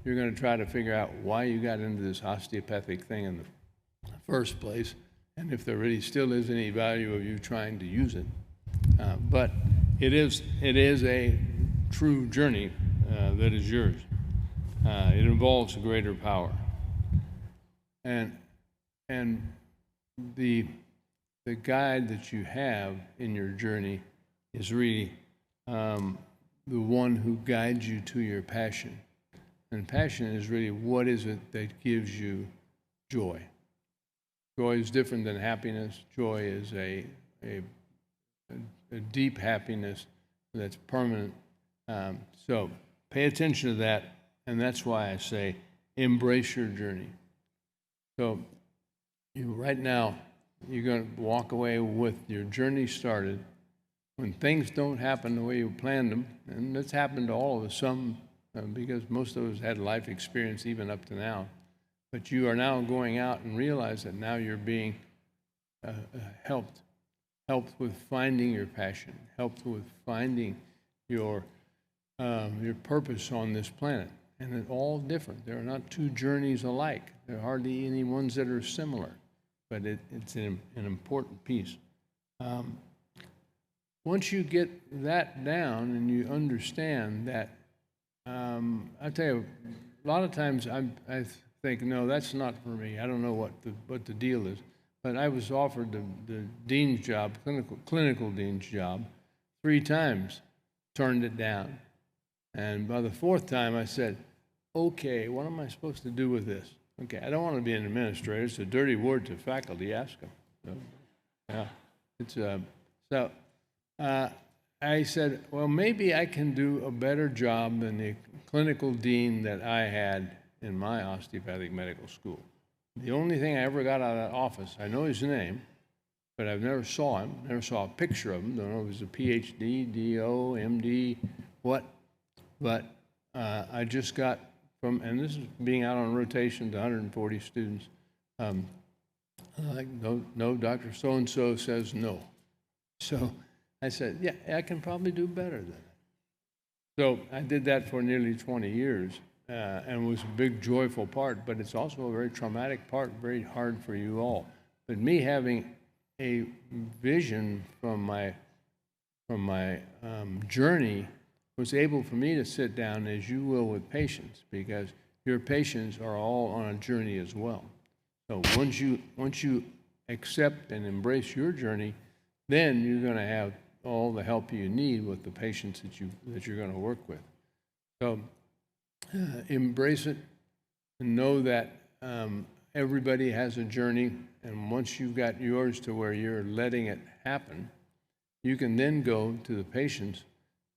You're going to try to figure out why you got into this osteopathic thing in the first place, and if there really still is any value of you trying to use it. But it is a true journey that is yours. It involves a greater power. And the guide that you have in your journey is really the one who guides you to your passion. And passion is really, what is it that gives you joy? Joy is different than happiness. Joy is a deep happiness that's permanent. So pay attention to that, and that's why I say embrace your journey. So right now, you're going to walk away with your journey started. When things don't happen the way you planned them, and it's happened to all of us, some because most of us had life experience even up to now, but you are now going out and realize that now you're being helped with finding your passion, helped with finding your purpose on this planet. And it's all different. There are not two journeys alike. There are hardly any ones that are similar, but it's an important piece. Once you get that down and you understand that, I tell you, a lot of times I think, no, that's not for me. I don't know what the deal is. But I was offered the dean's job, clinical dean's job, 3 times, turned it down. And by the 4th time, I said, okay, what am I supposed to do with this? Okay, I don't want to be an administrator. It's a dirty word to faculty. Ask them. So, yeah, it's I said, well, maybe I can do a better job than the clinical dean that I had in my osteopathic medical school. The only thing I ever got out of that office, I know his name, but I've never saw him, never saw a picture of him. Don't know if he was a PhD, DO, MD, what. But I just got from, and this is being out on rotation to 140 students, like, no, Dr. So-and-so says no. So I said, yeah, I can probably do better than that. So I did that for nearly 20 years. And was a big joyful part, but it's also a very traumatic part, very hard for you all. But me having a vision from my journey was able for me to sit down, as you will, with patients, because your patients are all on a journey as well. So once you accept and embrace your journey, then you're going to have all the help you need with the patients that you're going to work with. So embrace it and know that everybody has a journey, and once you've got yours to where you're letting it happen, you can then go to the patients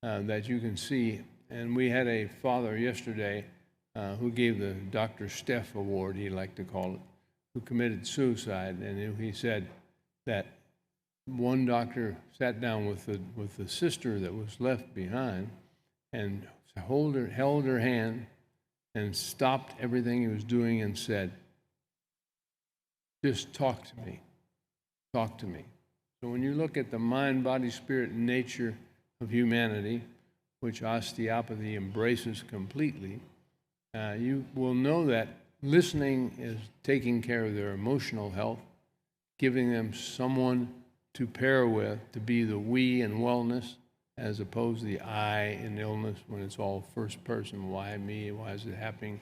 that you can see. And we had a father yesterday who gave the Dr. Steph Award, he liked to call it, who committed suicide, and he said that one doctor sat down with the sister that was left behind and held her hand and stopped everything he was doing and said, just talk to me. So when you look at the mind, body, spirit, and nature of humanity, which osteopathy embraces completely, you will know that listening is taking care of their emotional health, giving them someone to pair with, to be the we in wellness, as opposed to the I in illness when it's all first person. Why me? Why is it happening?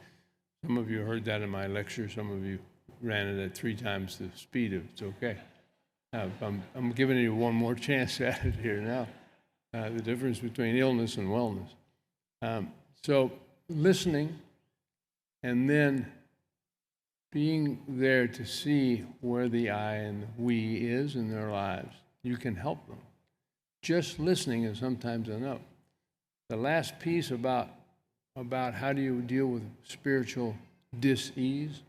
Some of you heard that in my lecture. Some of you ran it at 3 times the speed of it's okay. I'm giving you one more chance at it here now. The difference between illness and wellness. So listening and then being there to see where the I and the we is in their lives. You can help them. Just listening is sometimes enough. The last piece about how do you deal with spiritual dis-ease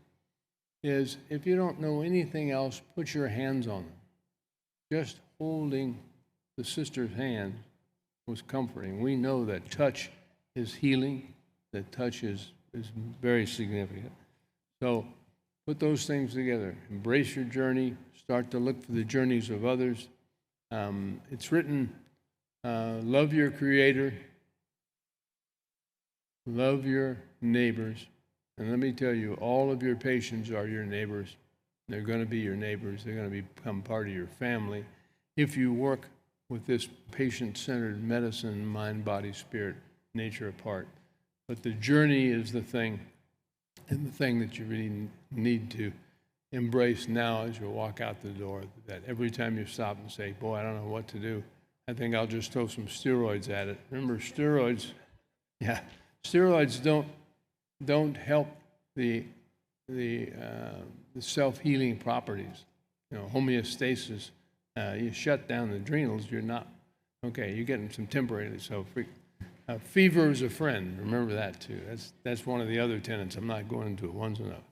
is if you don't know anything else, put your hands on them. Just holding the sister's hand was comforting. We know that touch is healing, that touch is very significant. So put those things together. Embrace your journey. Start to look for the journeys of others. It's written, love your Creator, love your neighbors. And let me tell you, all of your patients are your neighbors. They're going to be your neighbors. They're going to become part of your family if you work with this patient-centered medicine, mind, body, spirit, nature apart. But the journey is the thing, and the thing that you really need to embrace now as you walk out the door, that every time you stop and say, boy, I don't know what to do, I think I'll just throw some steroids at it. Remember, steroids don't help the self-healing properties. You know, homeostasis, you shut down the adrenals, you're not, okay, you're getting some temporarily. So fever is a friend, remember that too. That's one of the other tenets. I'm not going into it, one's enough.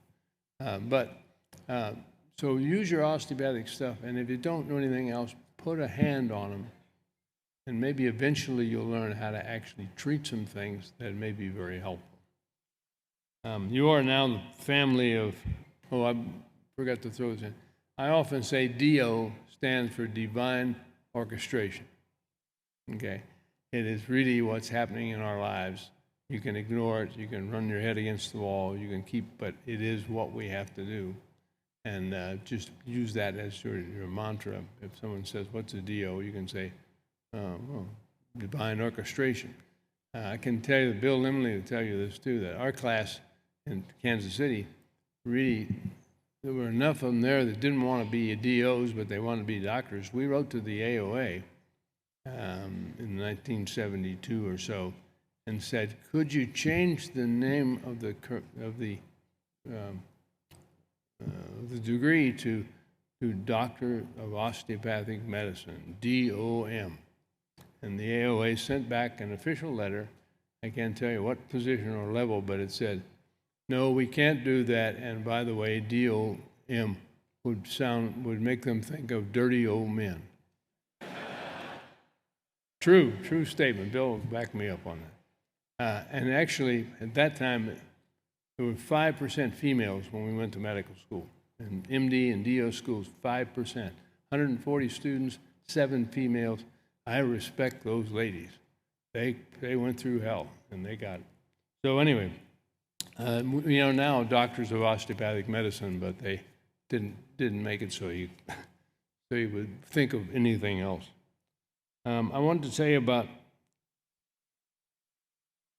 So use your osteopathic stuff, and if you don't know anything else, put a hand on them, and maybe eventually you'll learn how to actually treat some things that may be very helpful. You are now the family of, I forgot to throw this in. I often say DO stands for Divine Orchestration. Okay? It is really what's happening in our lives. You can ignore it, you can run your head against the wall, you can but it is what we have to do. And just use that as your mantra. If someone says, what's a DO? You can say, Divine Orchestration. I can tell you, Bill Limley will tell you this too, that our class in Kansas City, really, there were enough of them there that didn't want to be DOs, but they wanted to be doctors. We wrote to the AOA in 1972 or so and said, could you change the name of the degree to Doctor of Osteopathic Medicine, DOM. And the AOA sent back an official letter. I can't tell you what position or level, but it said, no, we can't do that. And by the way, DOM would make them think of dirty old men. True statement. Bill will back me up on that. And actually, at that time, there were 5% females when we went to medical school. In MD and DO schools, 5%. 140 students, 7 females. I respect those ladies. They went through hell, and they got it. So anyway, now doctors of osteopathic medicine, but they didn't make it so you would think of anything else. I wanted to tell you about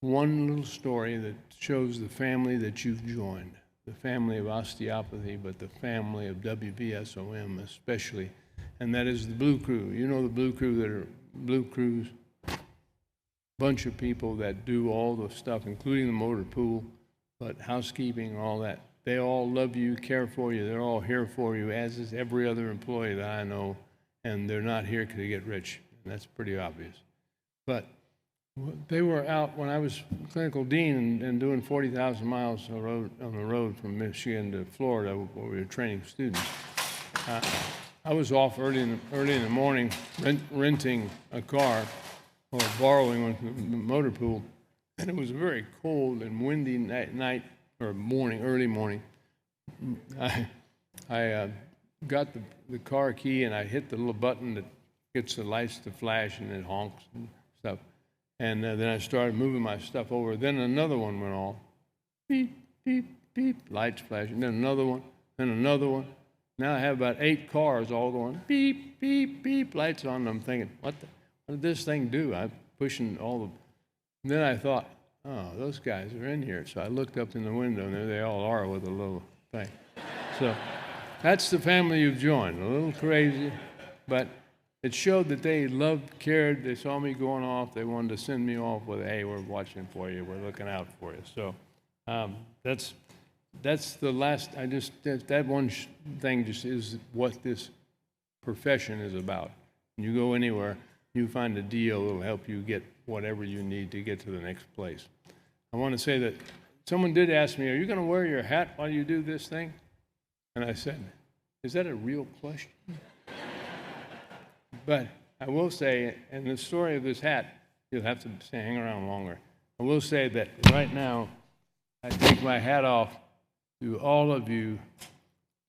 one little story that shows the family that you've joined, the family of osteopathy, but the family of WVSOM especially, and that is the Blue Crew. You know the Blue Crew that are Blue Crews, bunch of people that do all the stuff, including the motor pool, but housekeeping, all that. They all love you, care for you, they're all here for you, as is every other employee that I know, and they're not here to get rich, and that's pretty obvious. But they were out when I was clinical dean and doing 40,000 miles on the road from Michigan to Florida where we were training students. I was off early in the morning renting a car or borrowing one from the motor pool, and it was a very cold and windy night or morning, early morning. I got the car key and I hit the little button that gets the lights to flash and it honks and stuff. And then I started moving my stuff over. Then another one went off. Beep, beep, beep, lights flashing. Then another one, then another one. Now I have about 8 cars all going beep, beep, beep, lights on. I'm thinking, what did this thing do? I'm pushing all the... And then I thought, oh, those guys are in here. So I looked up in the window, and there they all are with a little thing. So that's the family you've joined. A little crazy, but it showed that they loved, cared. They saw me going off. They wanted to send me off with, hey, we're watching for you. We're looking out for you. So that's the last. That one thing just is what this profession is about. When you go anywhere, you find a deal that will help you get whatever you need to get to the next place. I want to say that someone did ask me, are you going to wear your hat while you do this thing? And I said, is that a real question? But I will say, and the story of this hat, you'll have to hang around longer. I will say that right now, I take my hat off to all of you,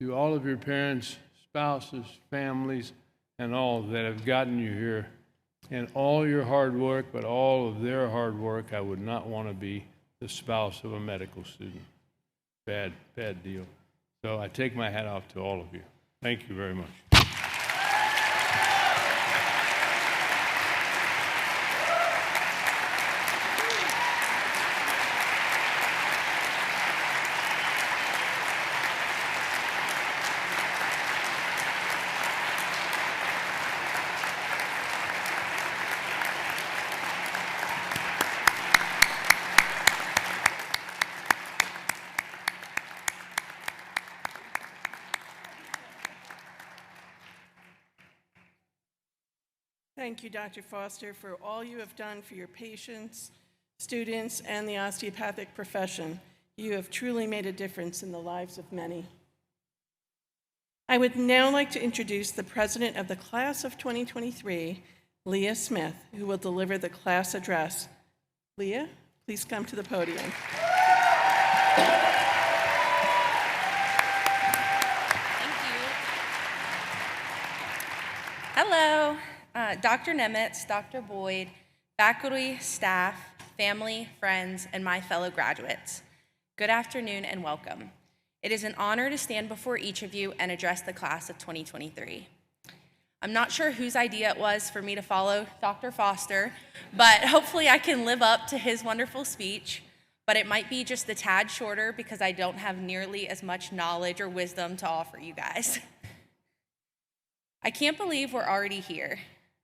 to all of your parents, spouses, families, and all that have gotten you here. And all your hard work, but all of their hard work, I would not want to be the spouse of a medical student. Bad, bad deal. So I take my hat off to all of you. Thank you very much. Thank you, Dr. Foster, for all you have done for your patients, students, and the osteopathic profession. You have truly made a difference in the lives of many. I would now like to introduce the president of the class of 2023, Leah Smith, who will deliver the class address. Leah, please come to the podium. Hello, Dr. Nemitz, Dr. Boyd, faculty, staff, family, friends, and my fellow graduates. Good afternoon and welcome. It is an honor to stand before each of you and address the class of 2023. I'm not sure whose idea it was for me to follow Dr. Foster, but hopefully I can live up to his wonderful speech, but it might be just a tad shorter because I don't have nearly as much knowledge or wisdom to offer you guys. I can't believe we're already here,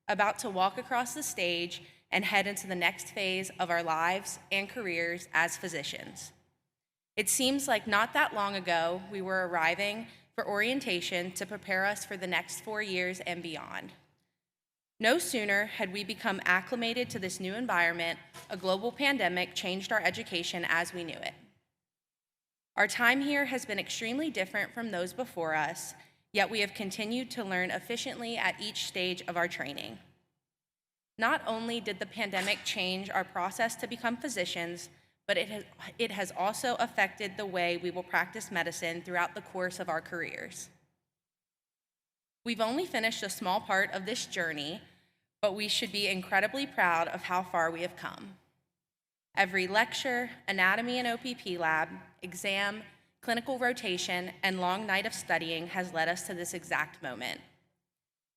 about to walk across the stage and head into the next phase of our lives and careers as physicians. It seems like not that long ago we were arriving for orientation to prepare us for the next 4 years and beyond. No sooner had we become acclimated to this new environment, a global pandemic changed our education as we knew it. Our time here has been extremely different from those before us, yet we have continued to learn efficiently at each stage of our training. Not only did the pandemic change our process to become physicians, but it has also affected the way we will practice medicine throughout the course of our careers. We've only finished a small part of this journey, but we should be incredibly proud of how far we have come. Every lecture, anatomy and OPP lab, exam, clinical rotation, and long night of studying has led us to this exact moment.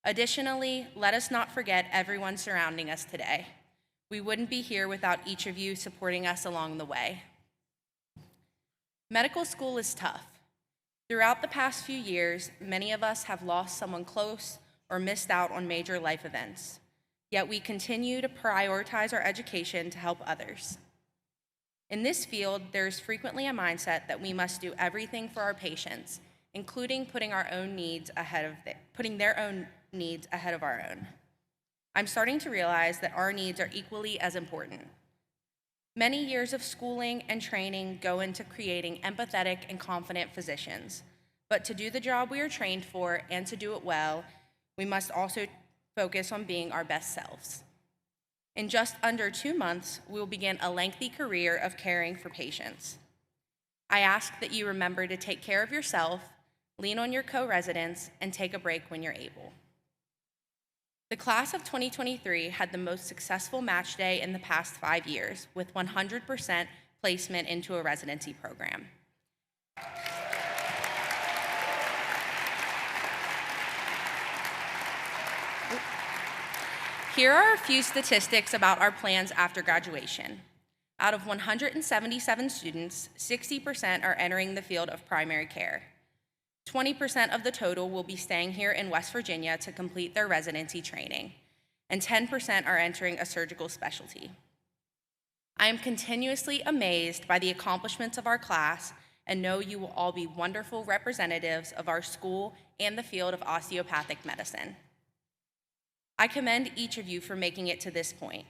Additionally, let us not forget everyone surrounding us today. We wouldn't be here without each of you supporting us along the way. Medical school is tough. Throughout the past few years, many of us have lost someone close or missed out on major life events. Yet we continue to prioritize our education to help others. In this field, there is frequently a mindset that we must do everything for our patients, including putting their own needs ahead of our own. I'm starting to realize that our needs are equally as important. Many years of schooling and training go into creating empathetic and confident physicians, but to do the job we are trained for and to do it well, we must also focus on being our best selves. In just under 2 months, we will begin a lengthy career of caring for patients. I ask that you remember to take care of yourself, lean on your co-residents, and take a break when you're able. The class of 2023 had the most successful match day in the past 5 years, with 100% placement into a residency program. Here are a few statistics about our plans after graduation. Out of 177 students, 60% are entering the field of primary care. 20% of the total will be staying here in West Virginia to complete their residency training, and 10% are entering a surgical specialty. I am continuously amazed by the accomplishments of our class and know you will all be wonderful representatives of our school and the field of osteopathic medicine. I commend each of you for making it to this point.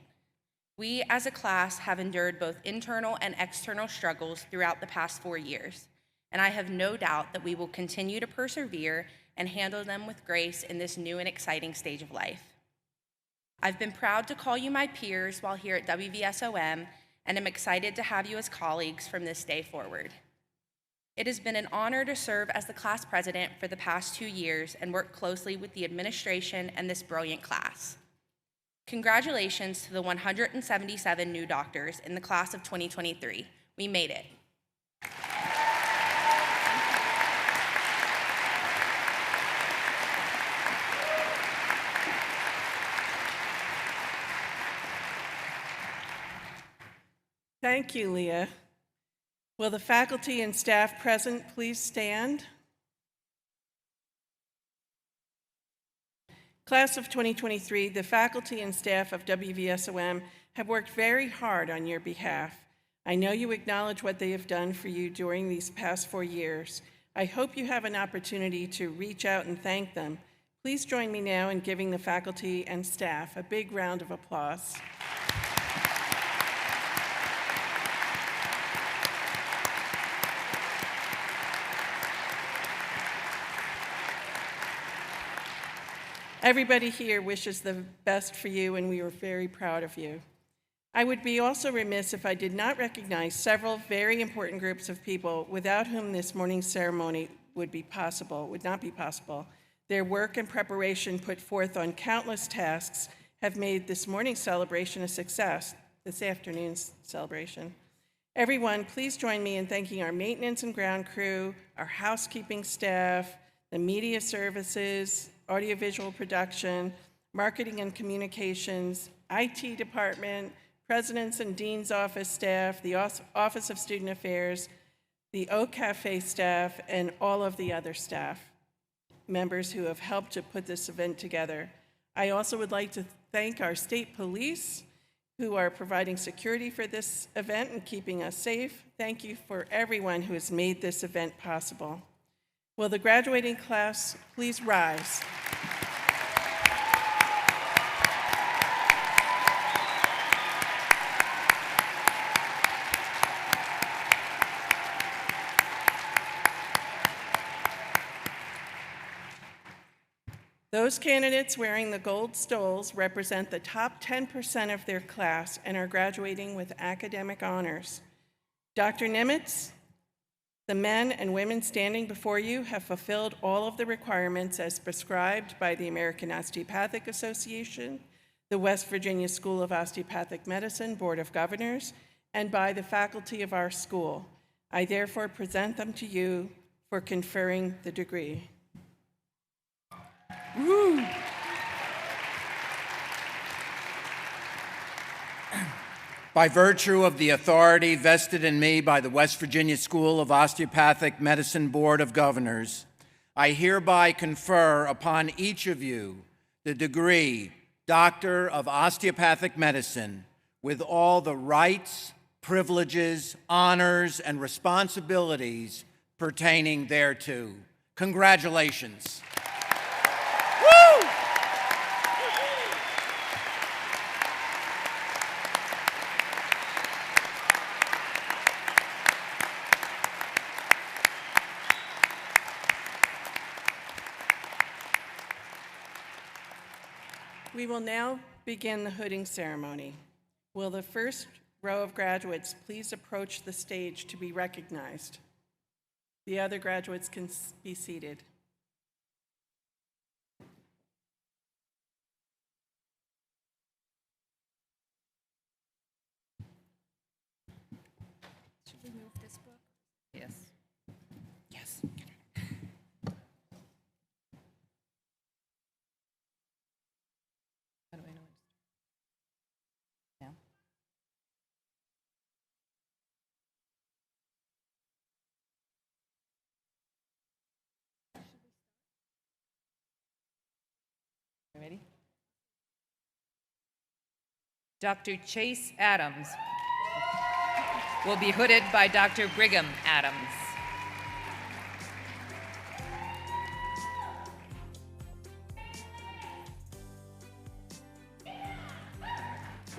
We as a class have endured both internal and external struggles throughout the past 4 years, and I have no doubt that we will continue to persevere and handle them with grace in this new and exciting stage of life. I've been proud to call you my peers while here at WVSOM, and am excited to have you as colleagues from this day forward. It has been an honor to serve as the class president for the past 2 years and work closely with the administration and this brilliant class. Congratulations to the 177 new doctors in the class of 2023. We made it. Thank you, Leah. Will the faculty and staff present please stand? Class of 2023, the faculty and staff of WVSOM have worked very hard on your behalf. I know you acknowledge what they have done for you during these past 4 years. I hope you have an opportunity to reach out and thank them. Please join me now in giving the faculty and staff a big round of applause. Everybody here wishes the best for you, and we are very proud of you. I would be also remiss if I did not recognize several very important groups of people without whom this morning's ceremony would not be possible. Their work and preparation put forth on countless tasks have made this morning's celebration a success, this afternoon's celebration. Everyone, please join me in thanking our maintenance and ground crew, our housekeeping staff, the media services, audiovisual production, marketing and communications, IT department, president's and dean's office staff, the Office of Student Affairs, the OCAFE staff, and all of the other staff members who have helped to put this event together. I also would like to thank our state police who are providing security for this event and keeping us safe. Thank you for everyone who has made this event possible. Will the graduating class please rise? Those candidates wearing the gold stoles represent the top 10% of their class and are graduating with academic honors. Dr. Nimitz, the men and women standing before you have fulfilled all of the requirements as prescribed by the American Osteopathic Association, the West Virginia School of Osteopathic Medicine Board of Governors, and by the faculty of our school. I therefore present them to you for conferring the degree. Woo! By virtue of the authority vested in me by the West Virginia School of Osteopathic Medicine Board of Governors, I hereby confer upon each of you the degree Doctor of Osteopathic Medicine with all the rights, privileges, honors, and responsibilities pertaining thereto. Congratulations. Woo! We will now begin the hooding ceremony. Will the first row of graduates please approach the stage to be recognized? The other graduates can be seated. Should we move this book? Yes. Yes. How do I know when to start? Now? You ready? Dr. Chase Adams will be hooded by Dr. Brigham Adams.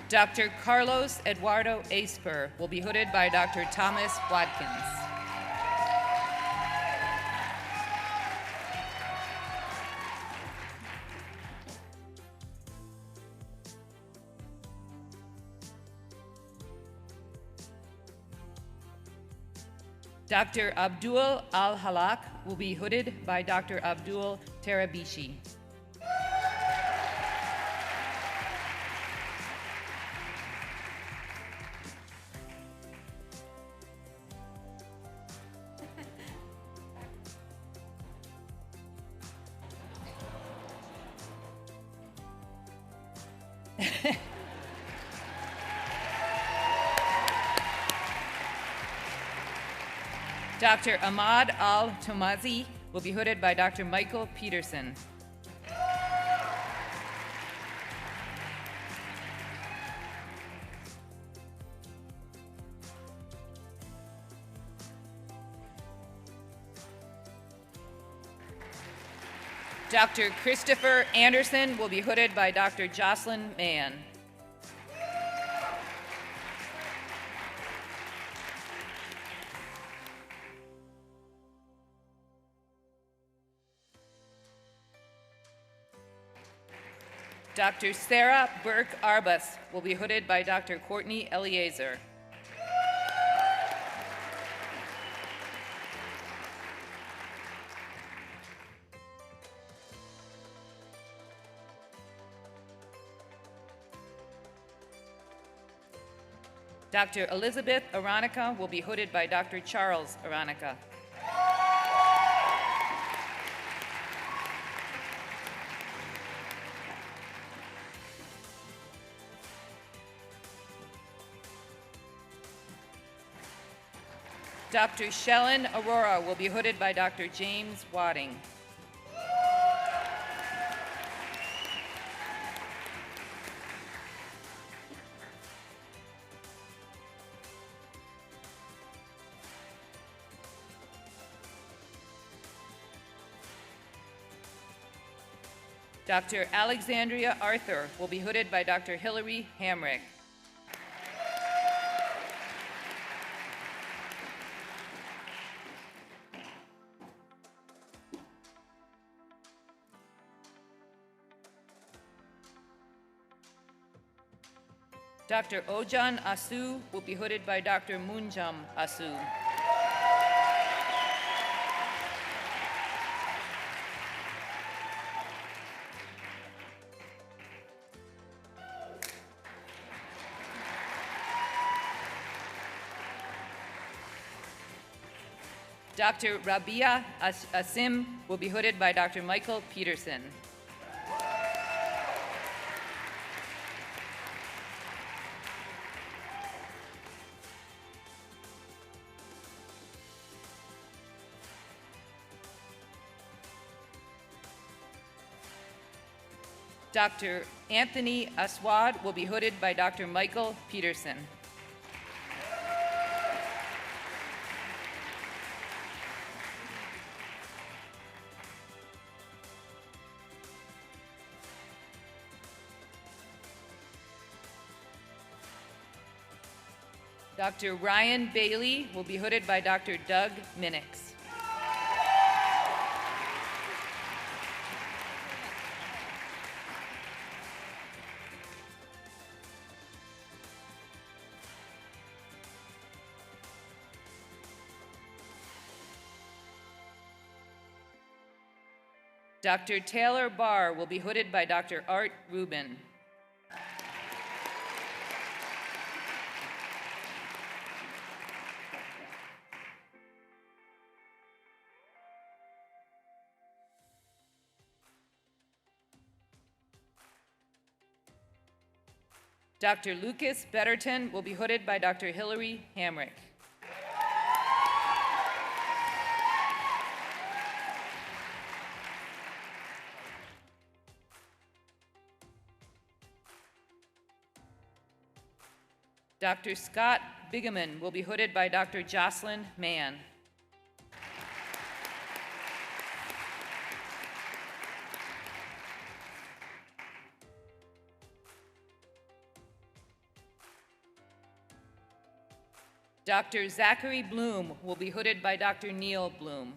Dr. Carlos Eduardo Asper will be hooded by Dr. Thomas Watkins. Dr. Abdul Al-Halak will be hooded by Dr. Abdul Tarabishi. Dr. Ahmad Al-Tomazi will be hooded by Dr. Michael Peterson. Dr. Christopher Anderson will be hooded by Dr. Jocelyn Mann. Dr. Sarah Burke Arbus will be hooded by Dr. Courtney Eliezer. Dr. Elizabeth Aronica will be hooded by Dr. Charles Aronica. Dr. Shellen Aurora will be hooded by Dr. James Wadding. Dr. Alexandria Arthur will be hooded by Dr. Hilary Hamrick. Dr. Ojan Asu will be hooded by Dr. Munjam Asu. Dr. Rabia Asim will be hooded by Dr. Michael Peterson. Dr. Anthony Aswad will be hooded by Dr. Michael Peterson. Dr. Ryan Bailey will be hooded by Dr. Doug Minix. Dr. Taylor Barr will be hooded by Dr. Art Rubin. Dr. Lucas Betterton will be hooded by Dr. Hillary Hamrick. Dr. Scott Bigeman will be hooded by Dr. Jocelyn Mann. Dr. Zachary Bloom will be hooded by Dr. Neil Bloom.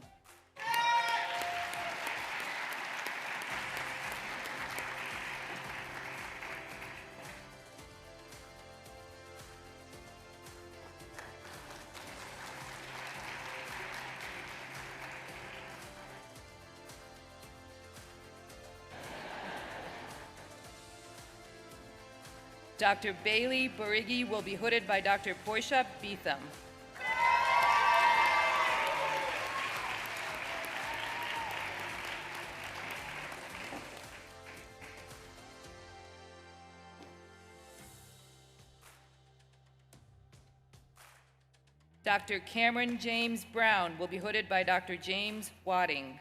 Dr. Bailey Barigi will be hooded by Dr. Portia Beetham. Dr. Cameron James Brown will be hooded by Dr. James Wadding.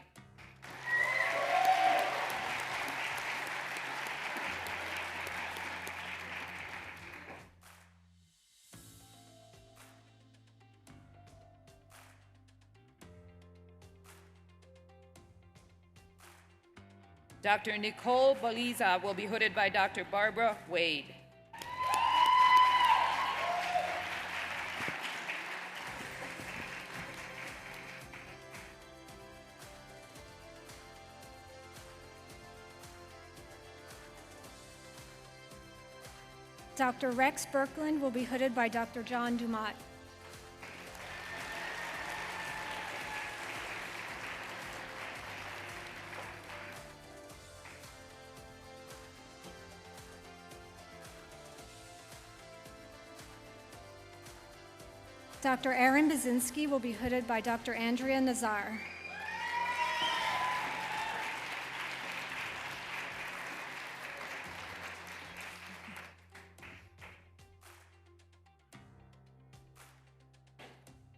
Dr. Nicole Baliza will be hooded by Dr. Barbara Wade. Dr. Rex Birkeland will be hooded by Dr. John Dumont. Dr. Aaron Bazinski will be hooded by Dr. Andrea Nazar.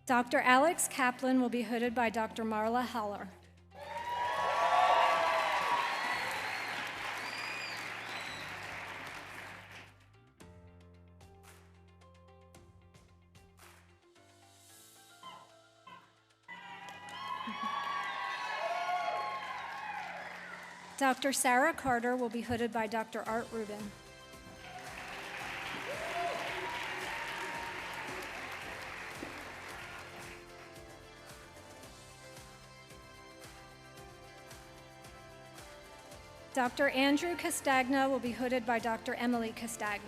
Dr. Alex Kaplan will be hooded by Dr. Marla Heller. Dr. Sarah Carter will be hooded by Dr. Art Rubin. Dr. Andrew Castagna will be hooded by Dr. Emily Castagna.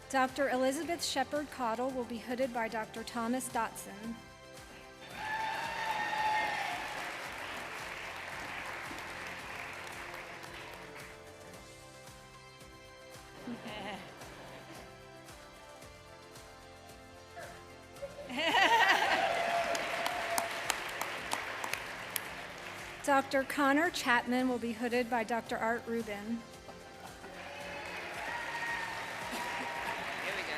Dr. Elizabeth Shepard Cottle will be hooded by Dr. Thomas Dotson. Dr. Connor Chapman will be hooded by Dr. Art Rubin. Here we go.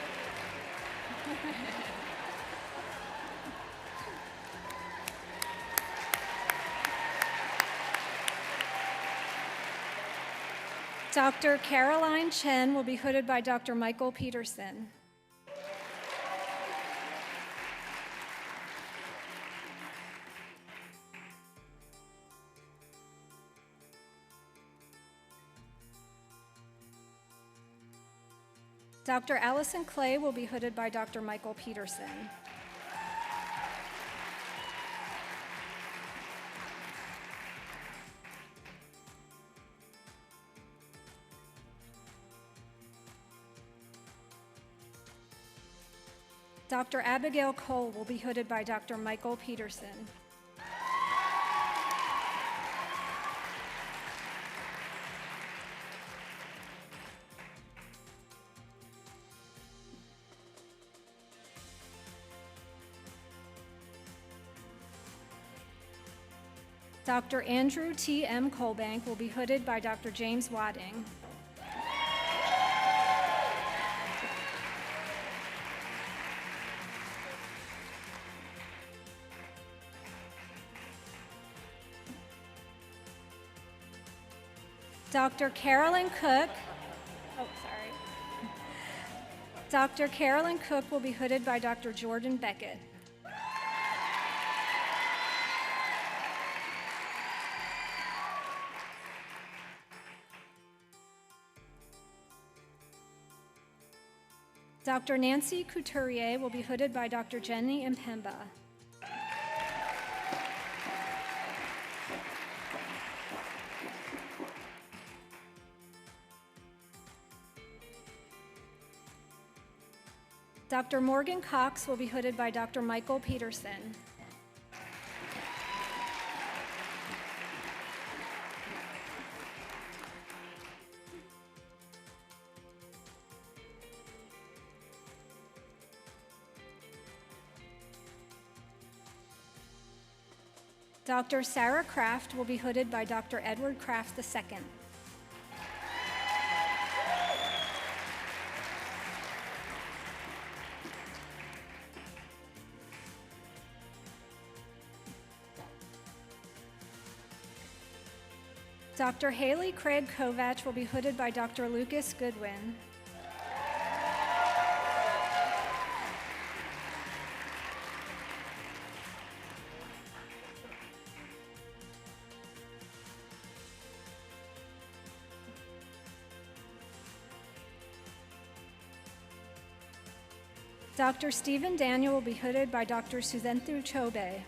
Dr. Caroline Chen will be hooded by Dr. Michael Peterson. Dr. Allison Clay will be hooded by Dr. Michael Peterson. Dr. Abigail Cole will be hooded by Dr. Michael Peterson. Dr. Andrew T. M. Colbank will be hooded by Dr. James Wadding. Dr. Carolyn Cook, Dr. Carolyn Cook will be hooded by Dr. Jordan Beckett. Dr. Nancy Couturier will be hooded by Dr. Jenny Impemba. Dr. Morgan Cox will be hooded by Dr. Michael Peterson. Dr. Sarah Kraft will be hooded by Dr. Edward Kraft II. Dr. Haley Craig Kovach will be hooded by Dr. Lucas Goodwin. Dr. Stephen Daniel will be hooded by Dr. Suzenthu Chobe.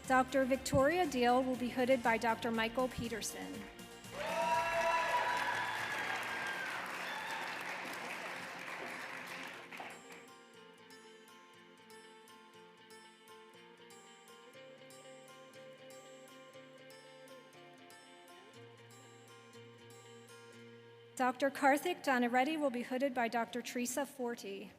Dr. Victoria Deal will be hooded by Dr. Michael Peterson. Dr. Karthik Danareddy will be hooded by Dr. Teresa Forti.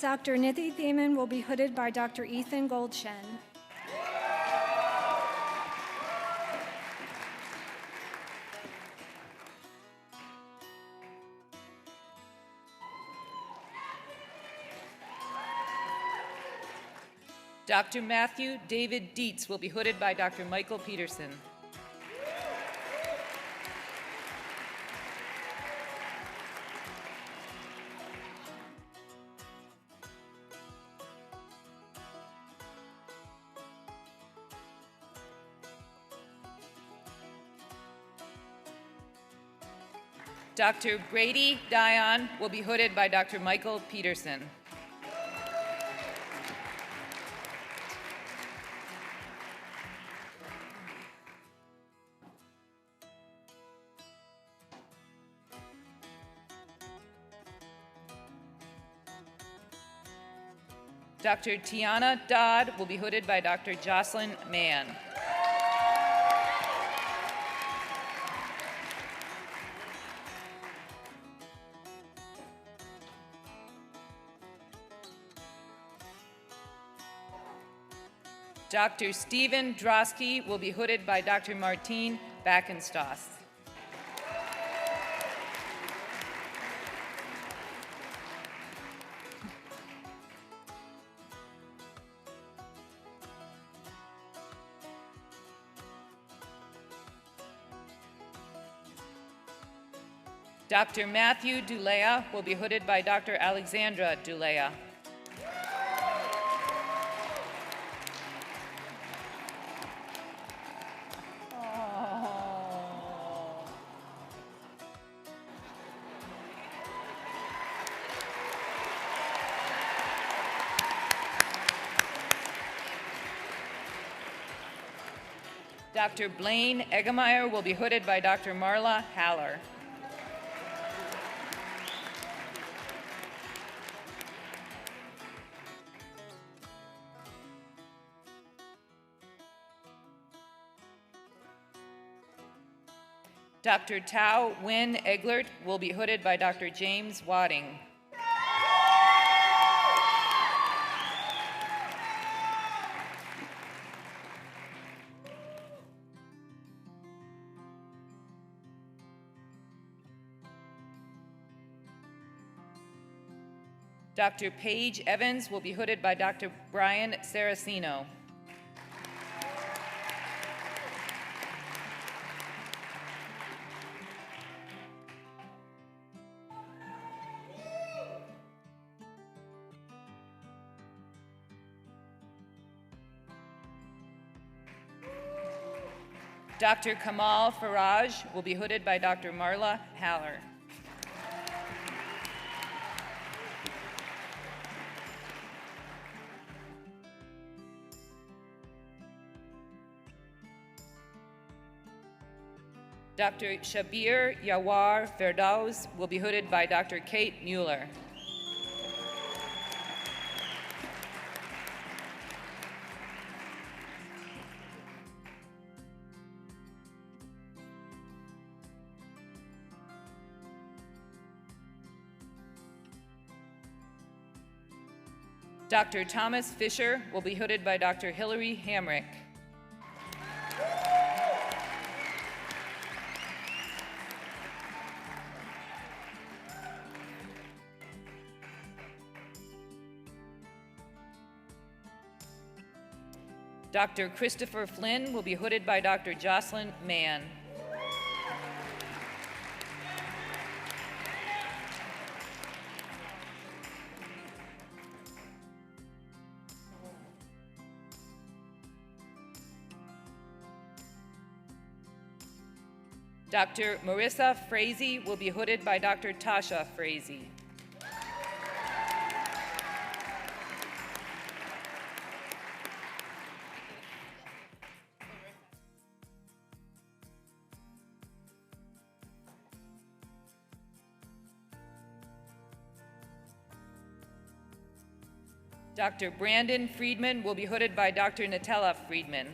Dr. Nithi Theman will be hooded by Dr. Ethan Goldshen. Dr. Matthew David Dietz will be hooded by Dr. Michael Peterson. Dr. Brady Dion will be hooded by Dr. Michael Peterson. Dr. Tiana Dodd will be hooded by Dr. Jocelyn Mann. Dr. Stephen Drosky will be hooded by Dr. Martine Backenstoss. Dr. Matthew Dulea will be hooded by Dr. Alexandra Dulea. Dr. Blaine Eggemeyer will be hooded by Dr. Marla Haller. Dr. Tao Wynn Eglert will be hooded by Dr. James Wadding. Dr. Paige Evans will be hooded by Dr. Brian Saraceno. Dr. Kamal Faraj will be hooded by Dr. Marla Haller. Dr. Shabir Yawar Ferdows will be hooded by Dr. Kate Mueller. Dr. Thomas Fisher will be hooded by Dr. Hillary Hamrick. Dr. Christopher Flynn will be hooded by Dr. Jocelyn Mann. Dr. Marissa Frazee will be hooded by Dr. Tasha Frazee. Dr. Brandon Friedman will be hooded by Dr. Natella Friedman.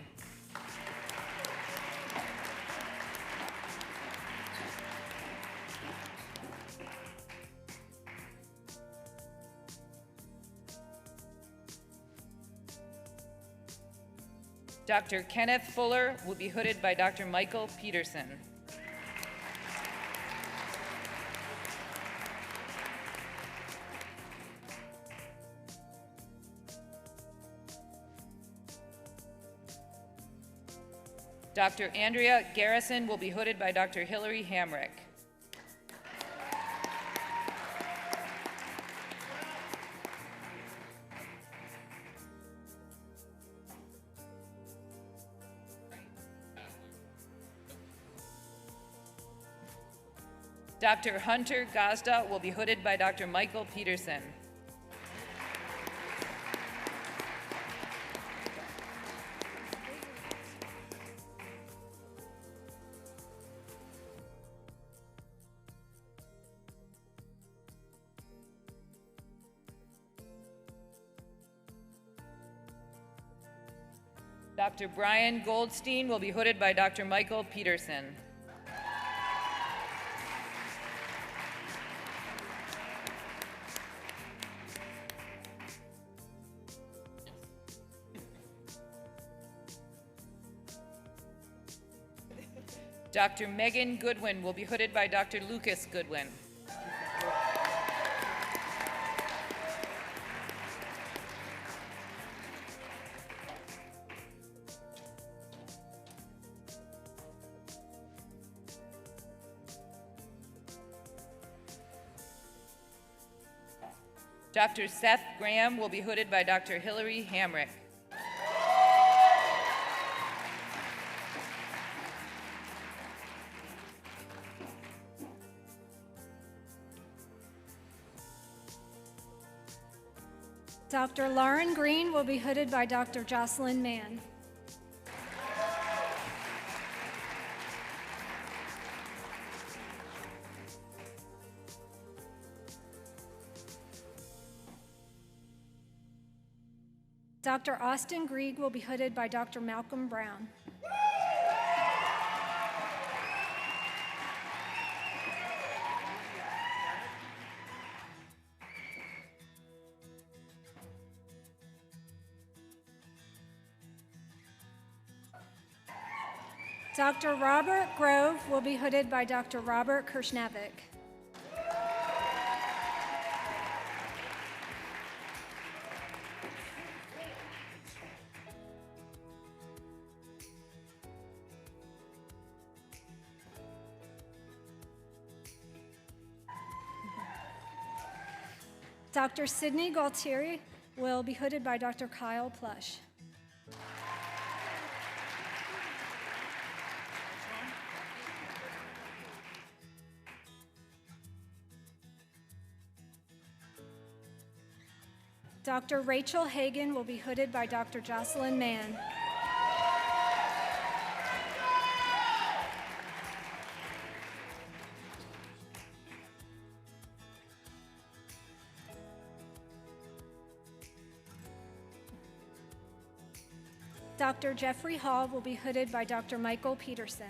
Dr. Kenneth Fuller will be hooded by Dr. Michael Peterson. Dr. Andrea Garrison will be hooded by Dr. Hillary Hamrick. Dr. Hunter Gazda will be hooded by Dr. Michael Peterson. Dr. Brian Goldstein will be hooded by Dr. Michael Peterson. Dr. Megan Goodwin will be hooded by Dr. Lucas Goodwin. Dr. Seth Graham will be hooded by Dr. Hillary Hamrick. Dr. Lauren Green will be hooded by Dr. Jocelyn Mann. Dr. Austin Grieg will be hooded by Dr. Malcolm Brown. Dr. Robert Grove will be hooded by Dr. Robert Kirshnavik. Dr. Sidney Galtieri will be hooded by Dr. Kyle Plush. Dr. Rachel Hagan will be hooded by Dr. Jocelyn Mann. Dr. Jeffrey Hall will be hooded by Dr. Michael Peterson.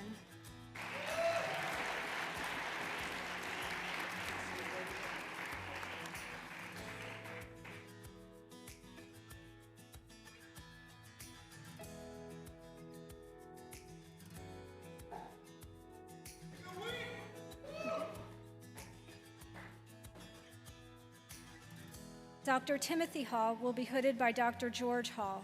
Dr. Timothy Hall will be hooded by Dr. George Hall.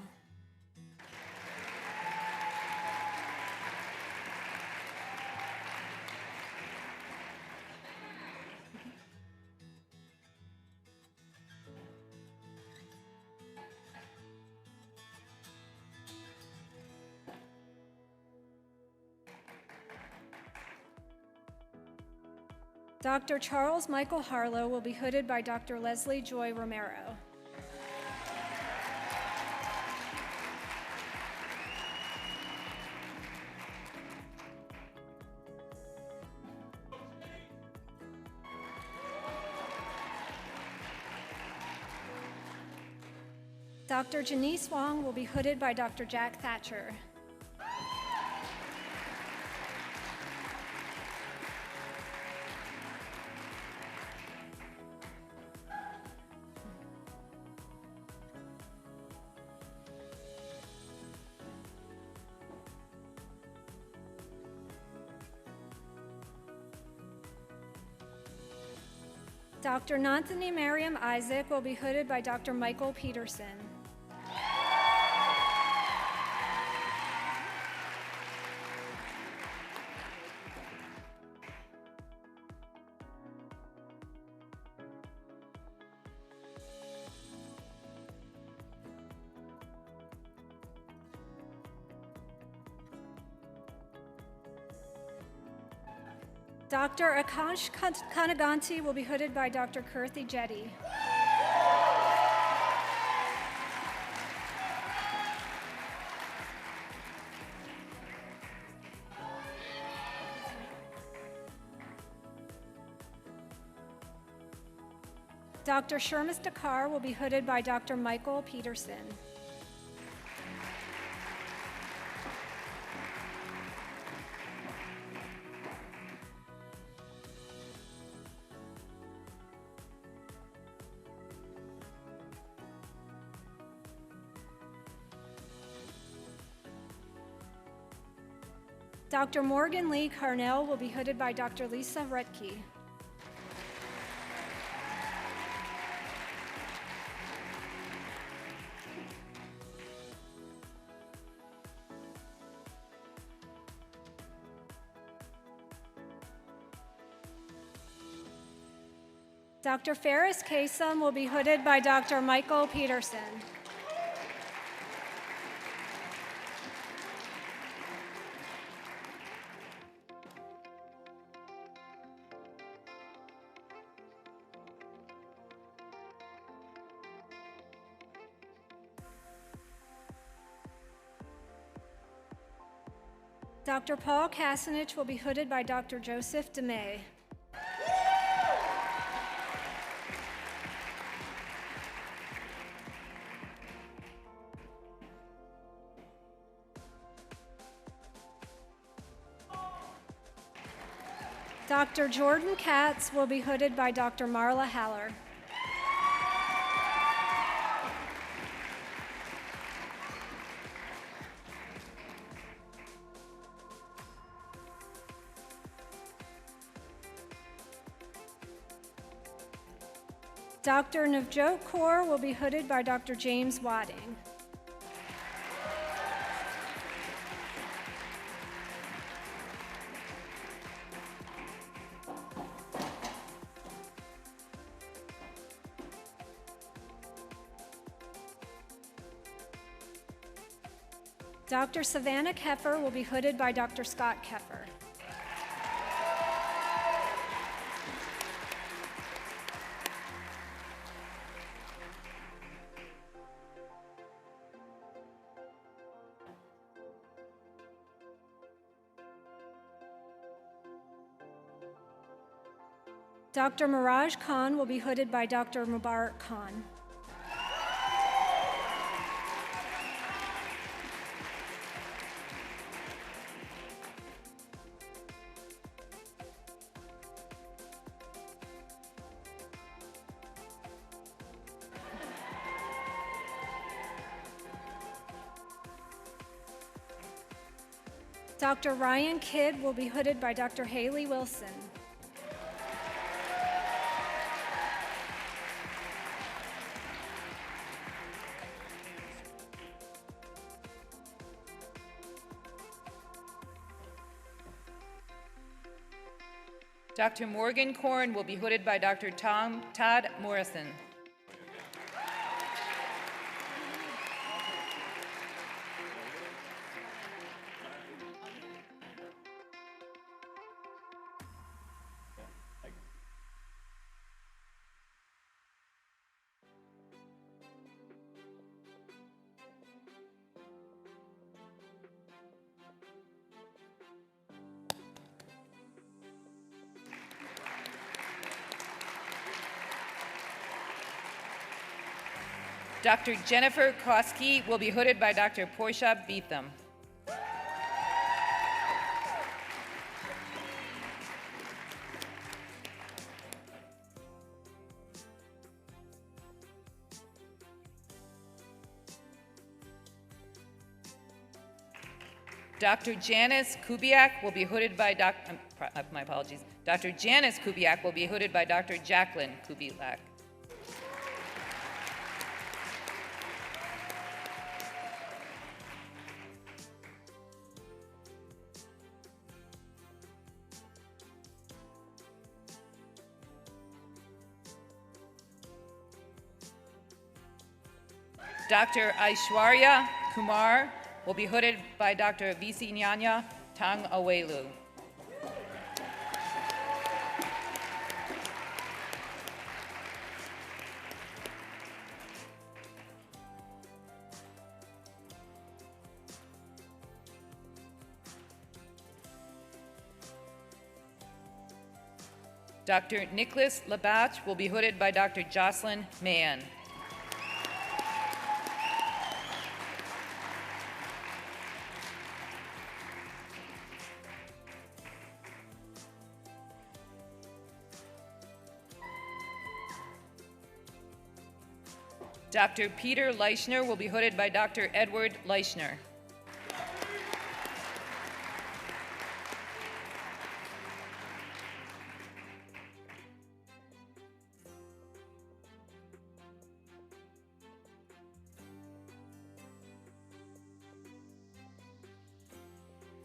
Dr. Charles Michael Harlow will be hooded by Dr. Leslie Joy Romero. Dr. Janice Wong will be hooded by Dr. Jack Thatcher. Dr. Nanthony Mariam Isaac will be hooded by Dr. Michael Peterson. Dr. Akansh Kanaganti will be hooded by Dr. Kirthi Jetty. Dr. Shermis Dakar will be hooded by Dr. Michael Peterson. Dr. Morgan Lee Carnell will be hooded by Dr. Lisa Retke. Dr. Ferris Kasem will be hooded by Dr. Michael Peterson. Dr. Paul Kasanich will be hooded by Dr. Joseph DeMay. Dr. Jordan Katz will be hooded by Dr. Marla Haller. Dr. Navjot Kaur will be hooded by Dr. James Wadding. Dr. Savannah Keffer will be hooded by Dr. Scott Keffer. Dr. Miraj Khan will be hooded by Dr. Mubarak Khan. Dr. Ryan Kidd will be hooded by Dr. Haley Wilson. Dr. Morgan Korn will be hooded by Dr. Todd Morrison. Dr. Jennifer Koski will be hooded by Dr. Portia Beetham. Dr. Janice Kubiak will be hooded by Dr. Janice Kubiak will be hooded by Dr. Jacqueline Kubiak. Dr. Aishwarya Kumar will be hooded by Dr. Visinyanya Tang Awelu. Dr. Nicholas Labatch will be hooded by Dr. Jocelyn Mann. Dr. Peter Leichner will be hooded by Dr. Edward Leichner.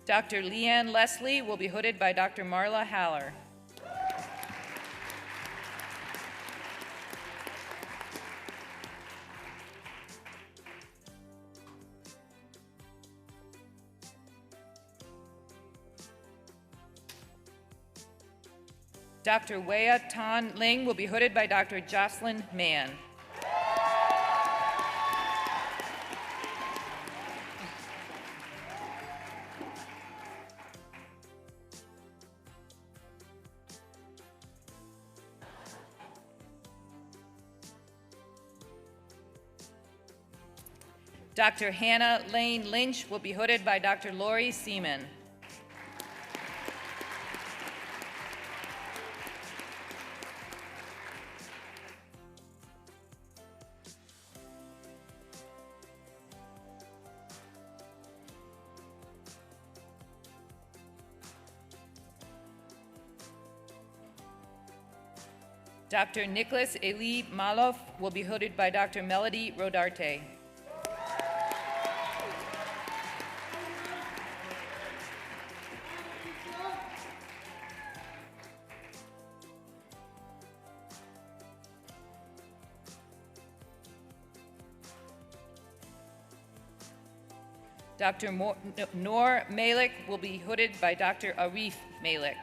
Dr. Leanne Leslie will be hooded by Dr. Marla Haller. Dr. Wea Tan Ling will be hooded by Dr. Jocelyn Mann. Dr. Hannah Lane Lynch will be hooded by Dr. Lori Seaman. Dr. Nicholas Eli Maloff will be hooded by Dr. Melody Rodarte. Dr. Noor Malik will be hooded by Dr. Arif Malik.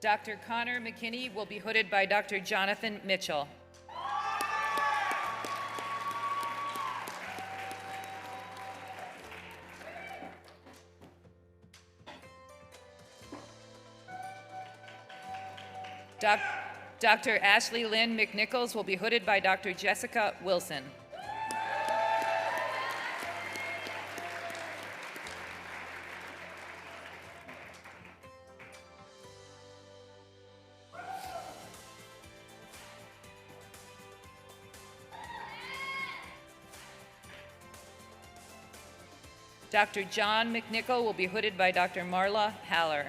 Dr. Connor McKinney will be hooded by Dr. Jonathan Mitchell. Dr. Ashley Lynn McNichols will be hooded by Dr. Jessica Wilson. Dr. John McNichol will be hooded by Dr. Marla Haller.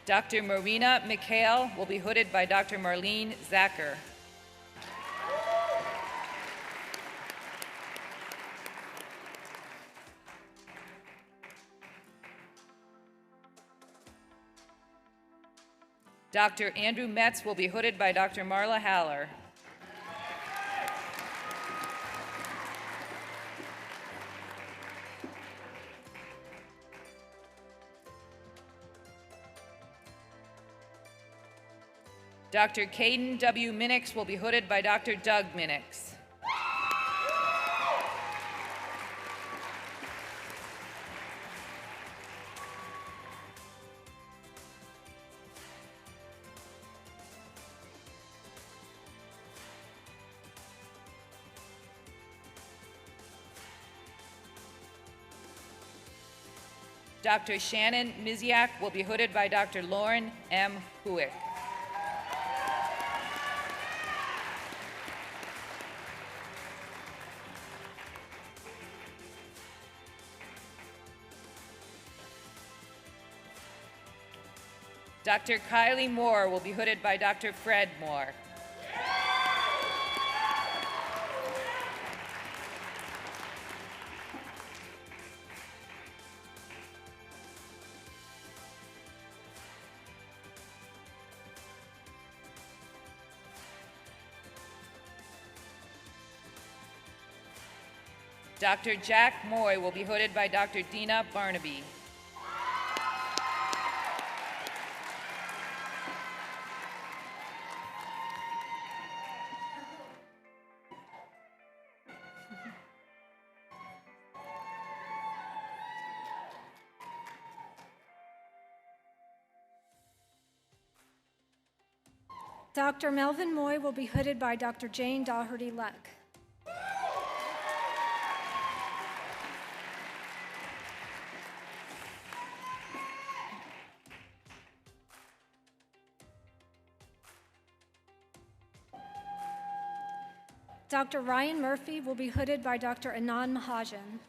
Dr. Marina McHale will be hooded by Dr. Marlene Zacher. Dr. Andrew Metz will be hooded by Dr. Marla Haller. Dr. Caden W. Minix will be hooded by Dr. Doug Minix. Dr. Shannon Miziak will be hooded by Dr. Lauren M. Huick. Dr. Kylie Moore will be hooded by Dr. Fred Moore. Dr. Jack Moy will be hooded by Dr. Dina Barnaby. Dr. Melvin Moy will be hooded by Dr. Jane Daugherty Luck. Dr. Ryan Murphy will be hooded by Dr. Anand Mahajan.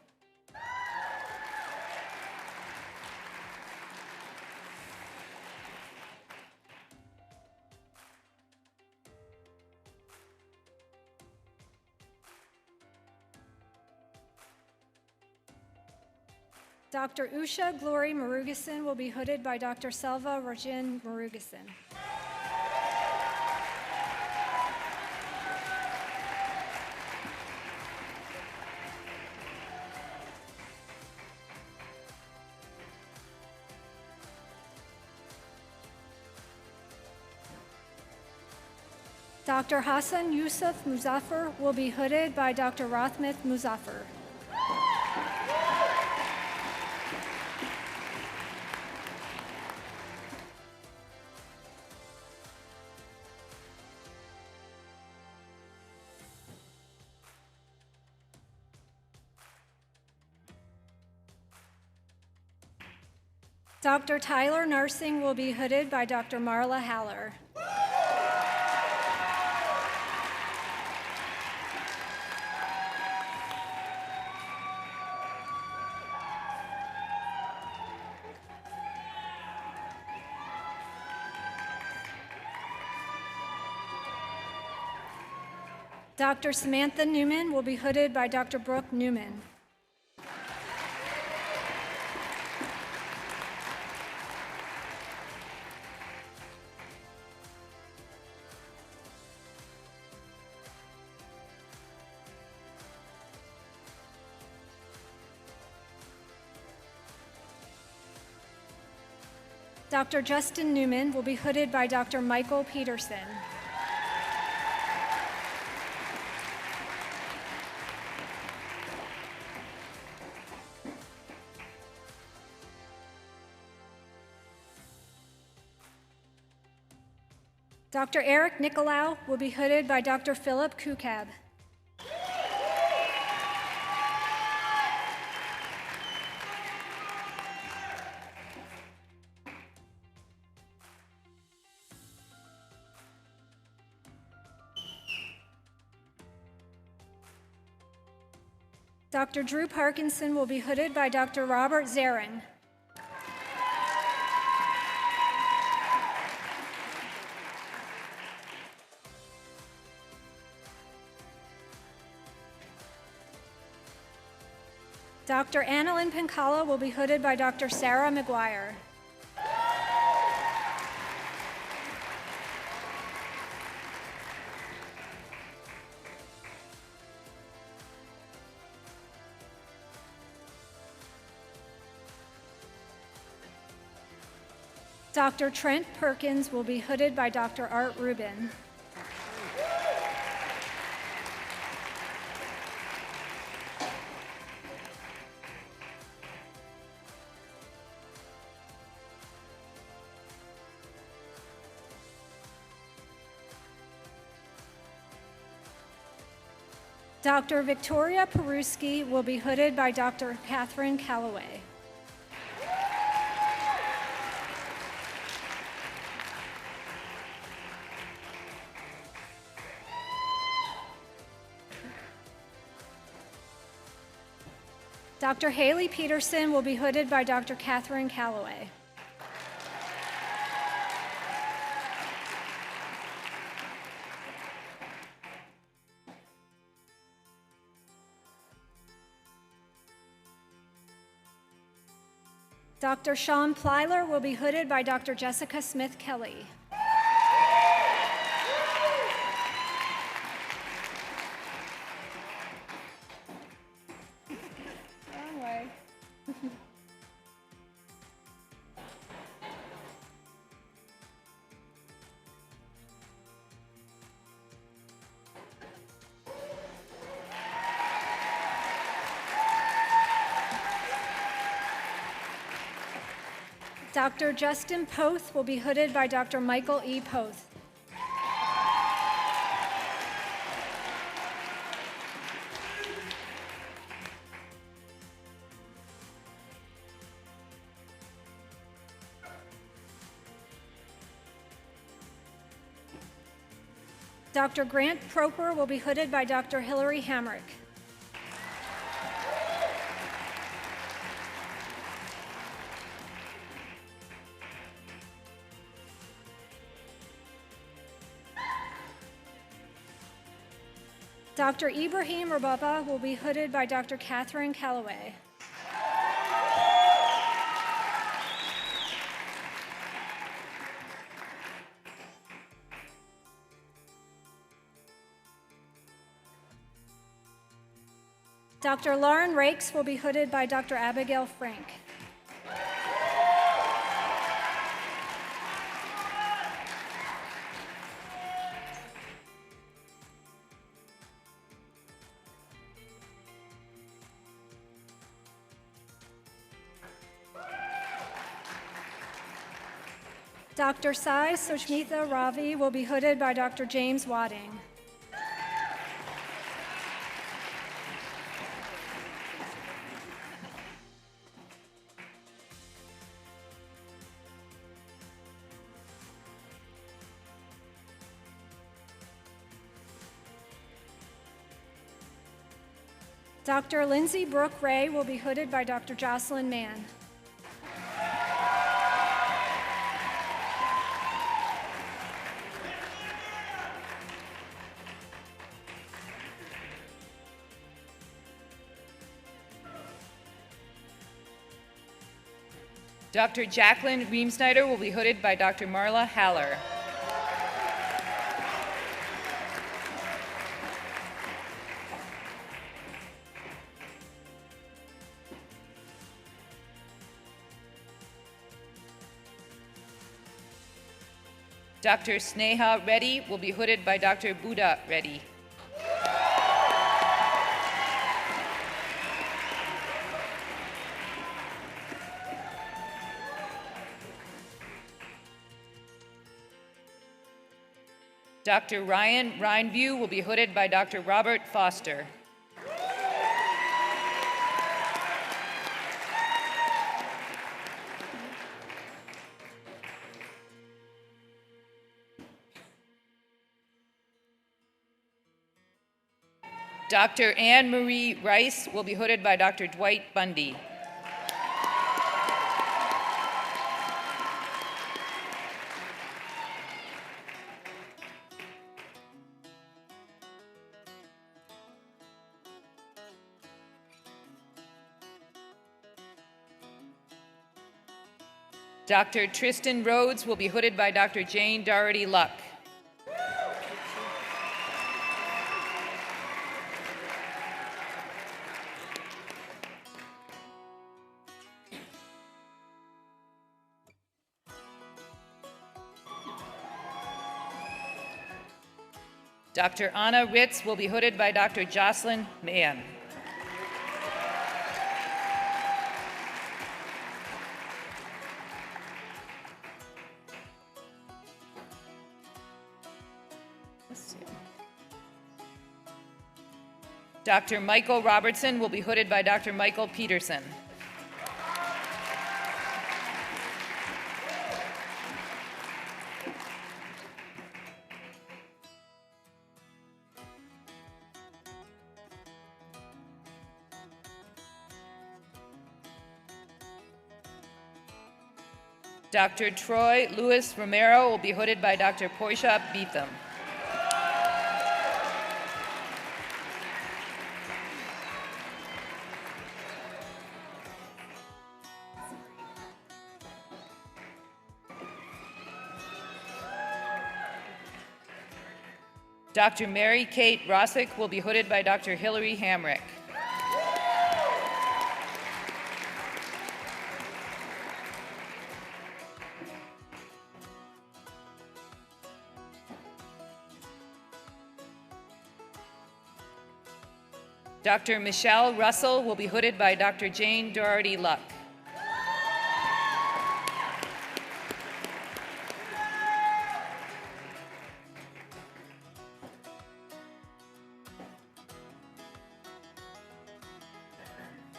Dr. Usha Glory Murugesan will be hooded by Dr. Selva Rajin Murugesan. Dr. Hassan Yusuf Muzaffar will be hooded by Dr. Rothmith Muzaffar. Dr. Tyler Nursing will be hooded by Dr. Marla Haller. Dr. Samantha Newman will be hooded by Dr. Brooke Newman. Dr. Justin Newman will be hooded by Dr. Michael Peterson. Dr. Eric Nicolau will be hooded by Dr. Philip Kukab. Dr. Drew Parkinson will be hooded by Dr. Robert Zarin. Dr. Annalyn Pincala will be hooded by Dr. Sarah McGuire. Dr. Trent Perkins will be hooded by Dr. Art Rubin. Dr. Victoria Peruski will be hooded by Dr. Catherine Calloway. Dr. Haley Peterson will be hooded by Dr. Catherine Calloway. Dr. Sean Plyler will be hooded by Dr. Jessica Smith Kelly. Wrong way. Dr. Justin Poth will be hooded by Dr. Michael E. Poth. Dr. Grant Proper will be hooded by Dr. Hillary Hamrick. Dr. Ibrahim Rababa will be hooded by Dr. Catherine Calloway. Dr. Lauren Rakes will be hooded by Dr. Abigail Frank. Dr. Sai Sushmitha Ravi will be hooded by Dr. James Wadding. Dr. Lindsay Brooke Ray will be hooded by Dr. Jocelyn Mann. Dr. Jacqueline Reemsnyder will be hooded by Dr. Marla Haller. Dr. Sneha Reddy will be hooded by Dr. Buddha Reddy. Dr. Ryan Rhineview will be hooded by Dr. Robert Foster. Dr. Anne Marie Rice will be hooded by Dr. Dwight Bundy. Dr. Tristan Rhodes will be hooded by Dr. Jane Doherty Luck. Dr. Anna Ritz will be hooded by Dr. Jocelyn Mann. Dr. Michael Robertson will be hooded by Dr. Michael Peterson. Dr. Troy Lewis Romero will be hooded by Dr. Portia Beetham. Dr. Mary Kate Rossick will be hooded by Dr. Hillary Hamrick. Dr. Michelle Russell will be hooded by Dr. Jane Doherty Luck.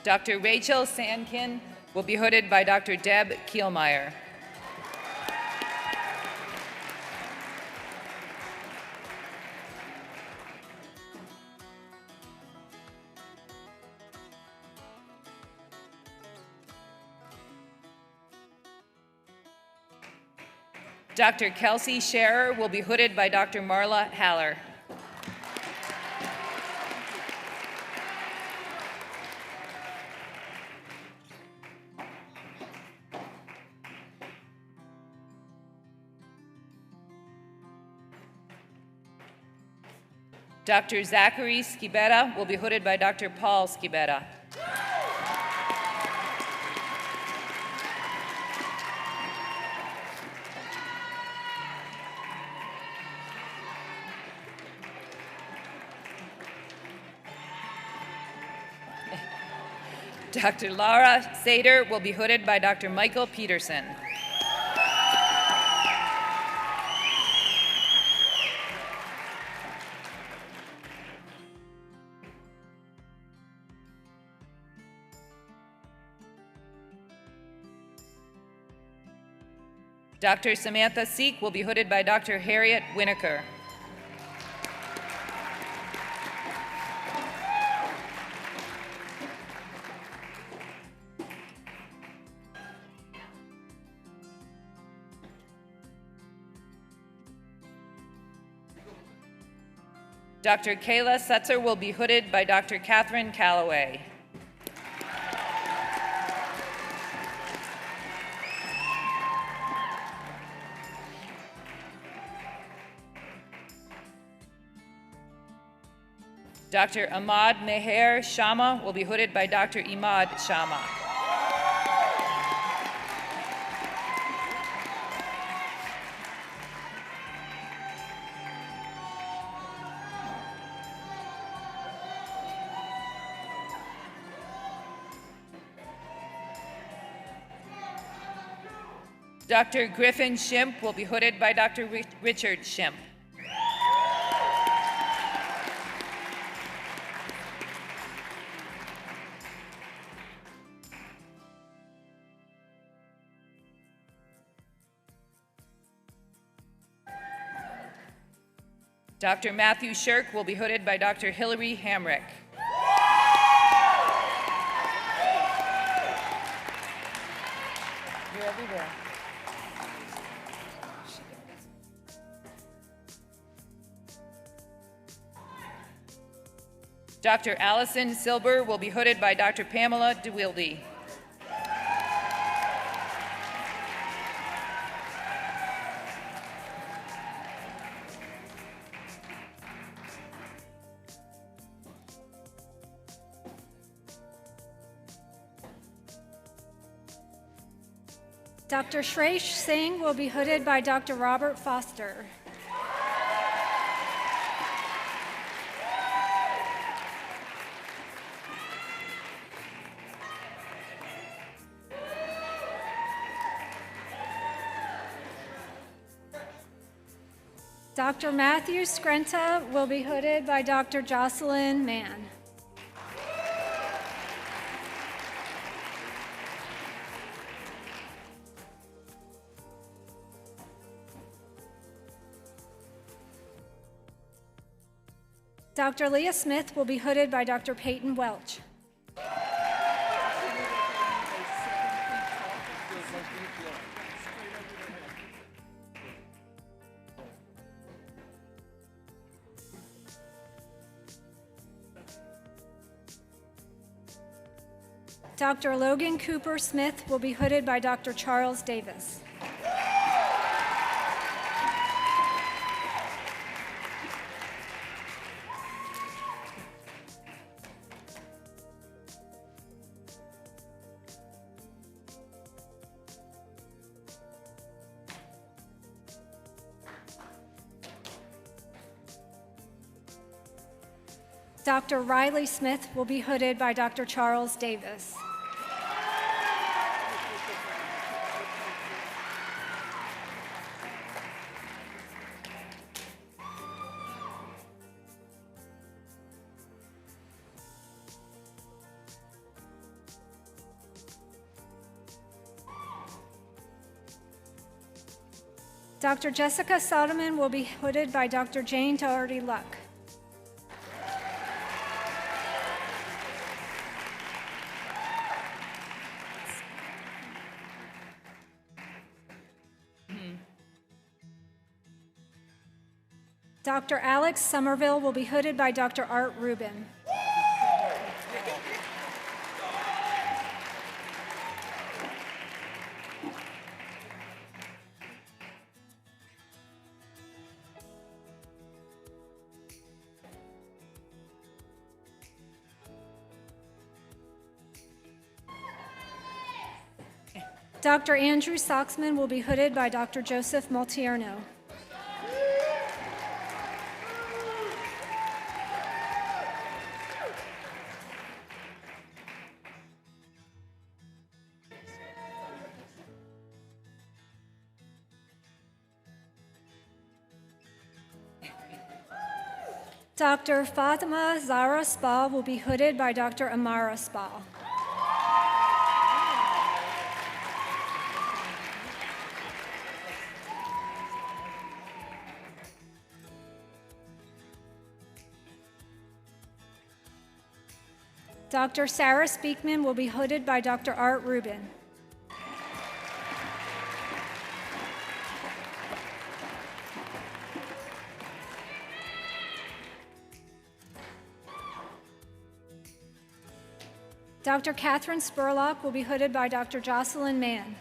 Dr. Rachel Sandkin will be hooded by Dr. Deb Kielmeyer. Dr. Kelsey Scherer will be hooded by Dr. Marla Haller. Dr. Zachary Skibera will be hooded by Dr. Paul Skibera. Dr. Laura Sater will be hooded by Dr. Michael Peterson. Dr. Samantha Seek will be hooded by Dr. Harriet Winokur. Dr. Kayla Setzer will be hooded by Dr. Catherine Calloway. Dr. Ahmad Meher Shama will be hooded by Dr. Imad Shama. Dr. Griffin Shimp will be hooded by Dr. Richard Shimp. Dr. Matthew Shirk will be hooded by Dr. Hillary Hamrick. You're everywhere. Dr. Allison Silber will be hooded by Dr. Pamela DeWilde. Dr. Shresh Singh will be hooded by Dr. Robert Foster. Dr. Matthew Skrenta will be hooded by Dr. Jocelyn Mann. Dr. Leah Smith will be hooded by Dr. Peyton Welch. Dr. Logan Cooper Smith will be hooded by Dr. Charles Davis. Dr. Riley Smith will be hooded by Dr. Charles Davis. Dr. Jessica Soderman will be hooded by Dr. Jane Doherty Luck. Dr. Alex Somerville will be hooded by Dr. Art Rubin. Dr. Andrew Soxman will be hooded by Dr. Joseph Multierno. Dr. Fatima Zahra Spa will be hooded by Dr. Amara Spa. Dr. Sarah Speakman will be hooded by Dr. Art Rubin. Dr. Catherine Spurlock will be hooded by Dr. Jocelyn Mann.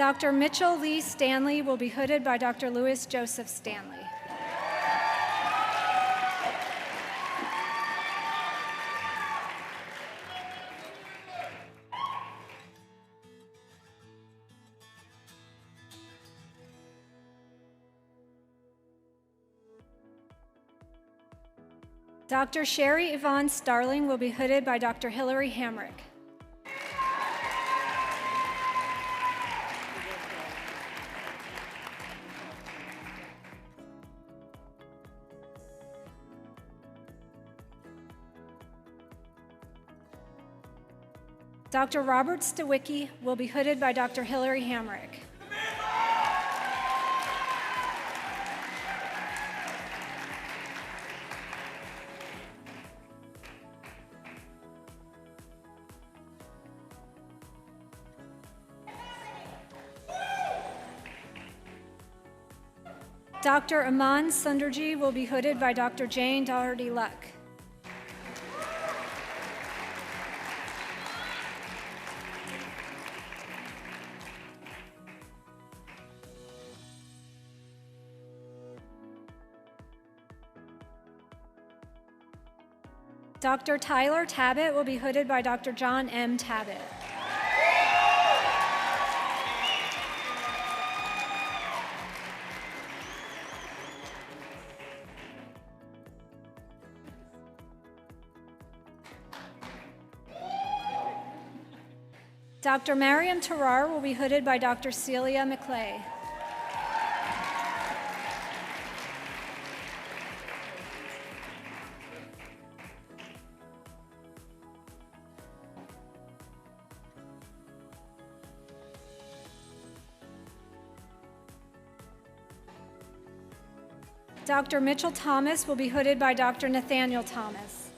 Dr. Mitchell Lee Stanley will be hooded by Dr. Louis Joseph Stanley. Dr. Sherry Yvonne Starling will be hooded by Dr. Hillary Hamrick. Dr. Robert Stawicki will be hooded by Dr. Hillary Hamrick. Dr. Aman Sundarji will be hooded by Dr. Jane Doherty Luck. Dr. Tyler Tabbitt will be hooded by Dr. John M. Tabbitt. Dr. Mariam Tarar will be hooded by Dr. Celia McClay. Dr. Mitchell Thomas will be hooded by Dr. Nathaniel Thomas.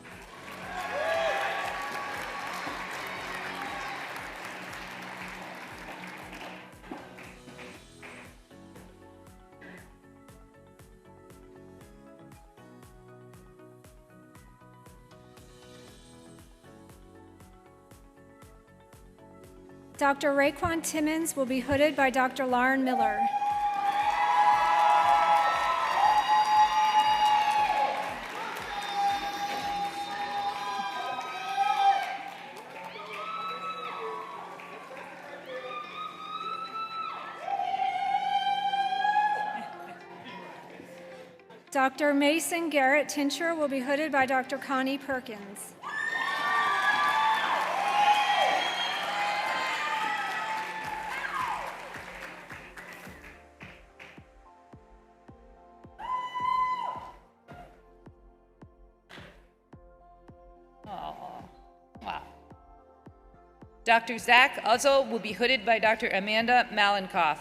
Dr. Raekwon Timmons will be hooded by Dr. Lauren Miller. Dr. Mason Garrett Tincher will be hooded by Dr. Connie Perkins. Dr. Zach Uzzle will be hooded by Dr. Amanda Malenkoff.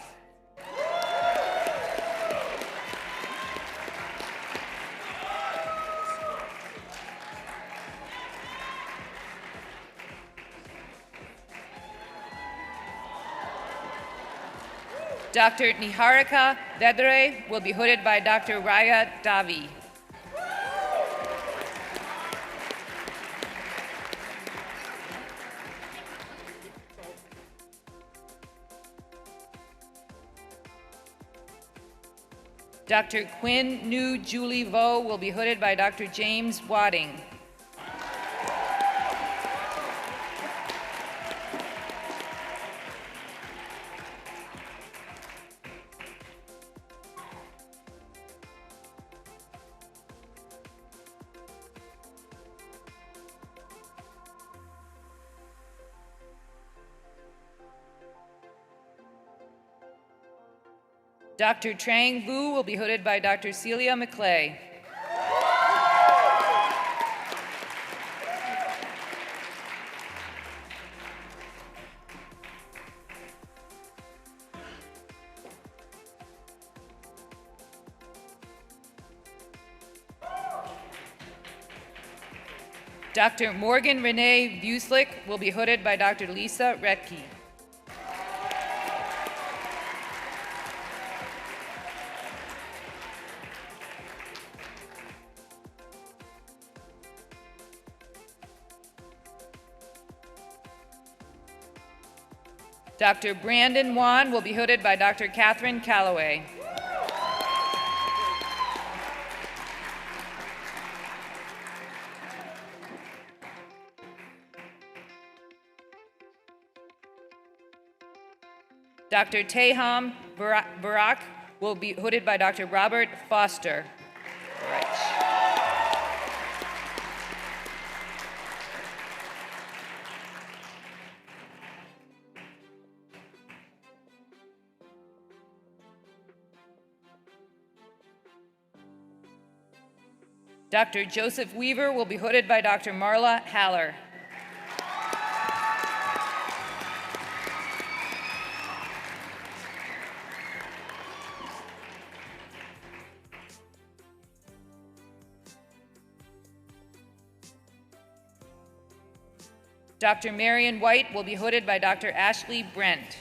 Dr. Niharika Vedre will be hooded by Dr. Raya Davi. Dr. Quinn Nu Julie Vo will be hooded by Dr. James Wadding. Dr. Trang Vu will be hooded by Dr. Celia McClay. Dr. Morgan Renee Buslick will be hooded by Dr. Lisa Retke. Dr. Brandon Wan will be hooded by Dr. Catherine Calloway. Dr. Teham Barak will be hooded by Dr. Robert Foster. Right. Dr. Joseph Weaver will be hooded by Dr. Marla Haller. Dr. Marion White will be hooded by Dr. Ashley Brent.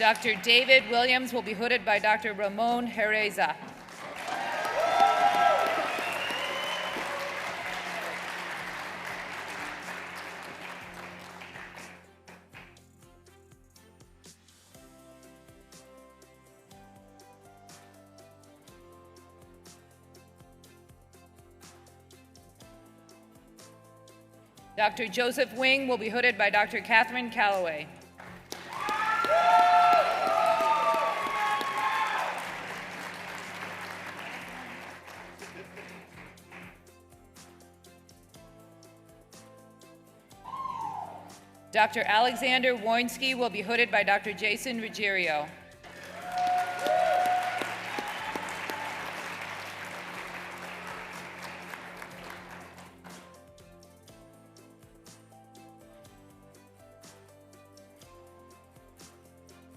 Dr. David Williams will be hooded by Dr. Ramon Jereza. Dr. Joseph Wing will be hooded by Dr. Catherine Calloway. Dr. Alexander Wojnski will be hooded by Dr. Jason Ruggiero.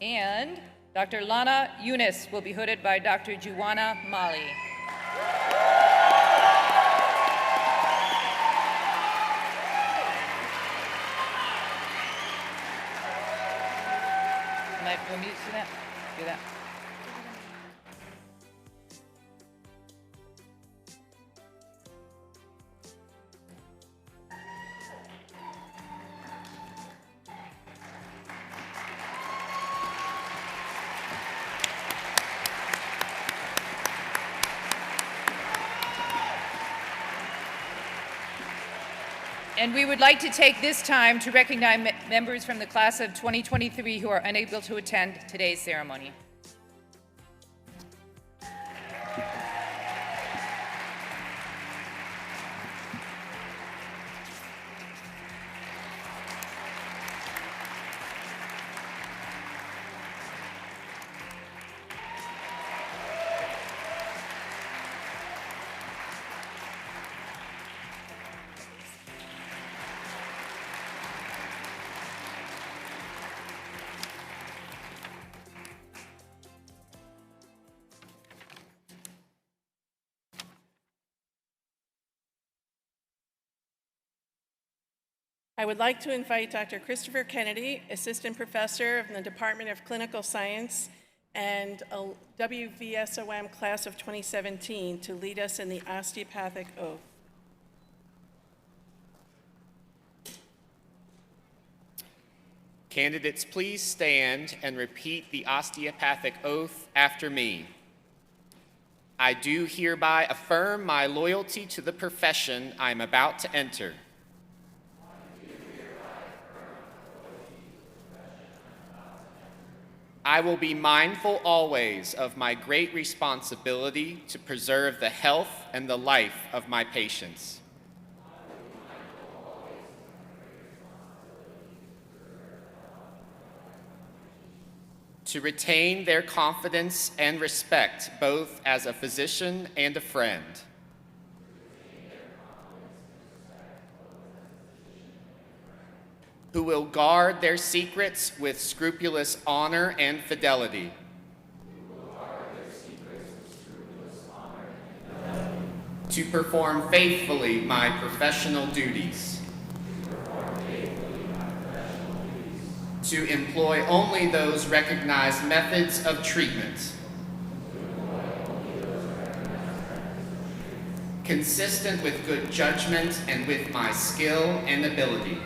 And Dr. Lana Yunus will be hooded by Dr. Juwana Mali. Want me to do that? Do that. And we would like to take this time to recognize members from the class of 2023 who are unable to attend today's ceremony. I would like to invite Dr. Christopher Kennedy, Assistant Professor of the Department of Clinical Science and a WVSOM class of 2017, to lead us in the osteopathic oath. Candidates, please stand and repeat the osteopathic oath after me. I do hereby affirm my loyalty to the profession I am about to enter. I will be mindful always of my great responsibility to preserve the health and the life of my patients. To retain their confidence and respect, both as a physician and a friend. Who will guard their secrets with scrupulous honor and fidelity. To perform faithfully my professional duties. To employ only those recognized methods of treatment. Consistent with good judgment and with my skill and ability.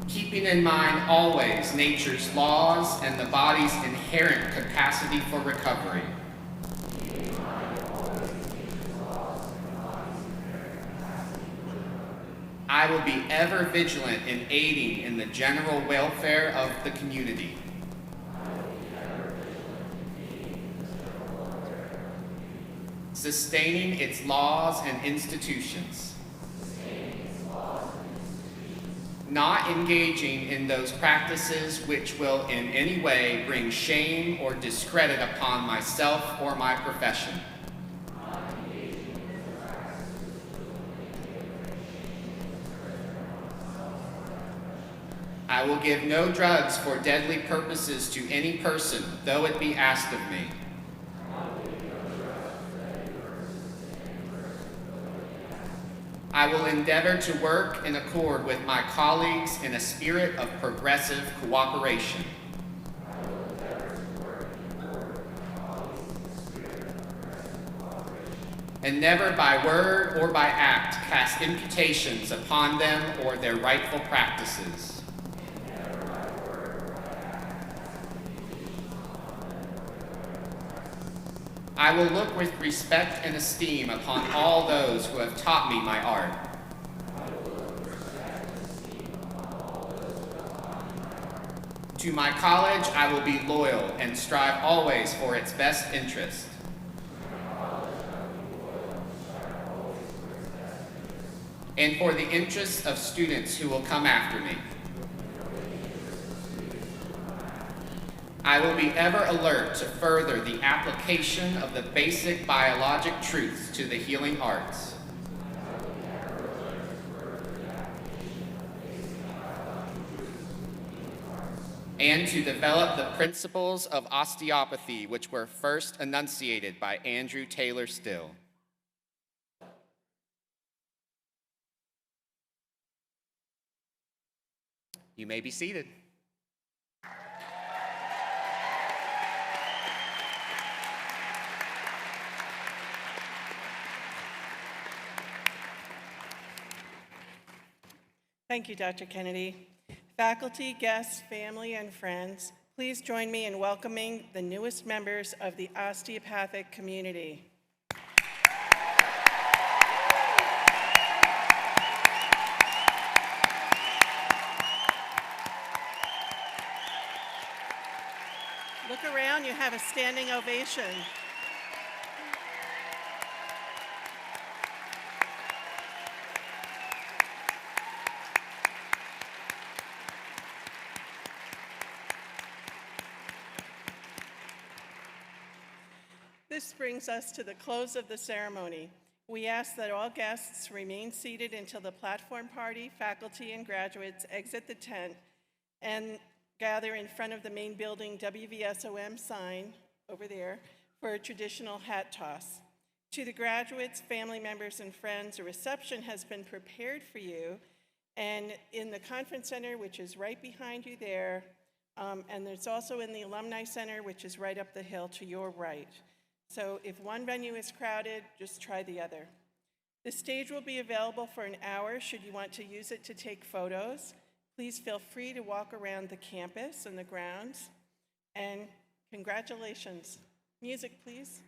Keeping in mind always nature's laws and the body's inherent capacity for recovery. I will be ever vigilant in aiding in the general welfare of the community. Sustaining its laws and institutions. Not engaging in those practices which will in any way bring shame or discredit upon myself or my profession. I will give no drugs for deadly purposes to any person, though it be asked of me. I will endeavor to work in accord with my colleagues in a spirit of progressive cooperation. And never by word or by act cast imputations upon them or their rightful practices. I will look with respect and esteem upon all those who have taught me my art. To my college, I will be loyal and strive always for its best interest. And for the interests of students who will come after me. I will be ever alert to further the application of the basic biologic truths to the healing arts. And to develop the principles of osteopathy which were first enunciated by Andrew Taylor Still. You may be seated. Thank you, Dr. Kennedy. Faculty, guests, family, and friends, please join me in welcoming the newest members of the osteopathic community. Look around, you have a standing ovation. This brings us to the close of the ceremony. We ask that all guests remain seated until the platform party, faculty, and graduates exit the tent and gather in front of the main building WVSOM sign over there for a traditional hat toss. To the graduates, family members, and friends, a reception has been prepared for you, and in the Conference Center, which is right behind you there, and it's also in the Alumni Center, which is right up the hill to your right. So if one venue is crowded, just try the other. The stage will be available for an hour should you want to use it to take photos. Please feel free to walk around the campus and the grounds. And congratulations. Music, please.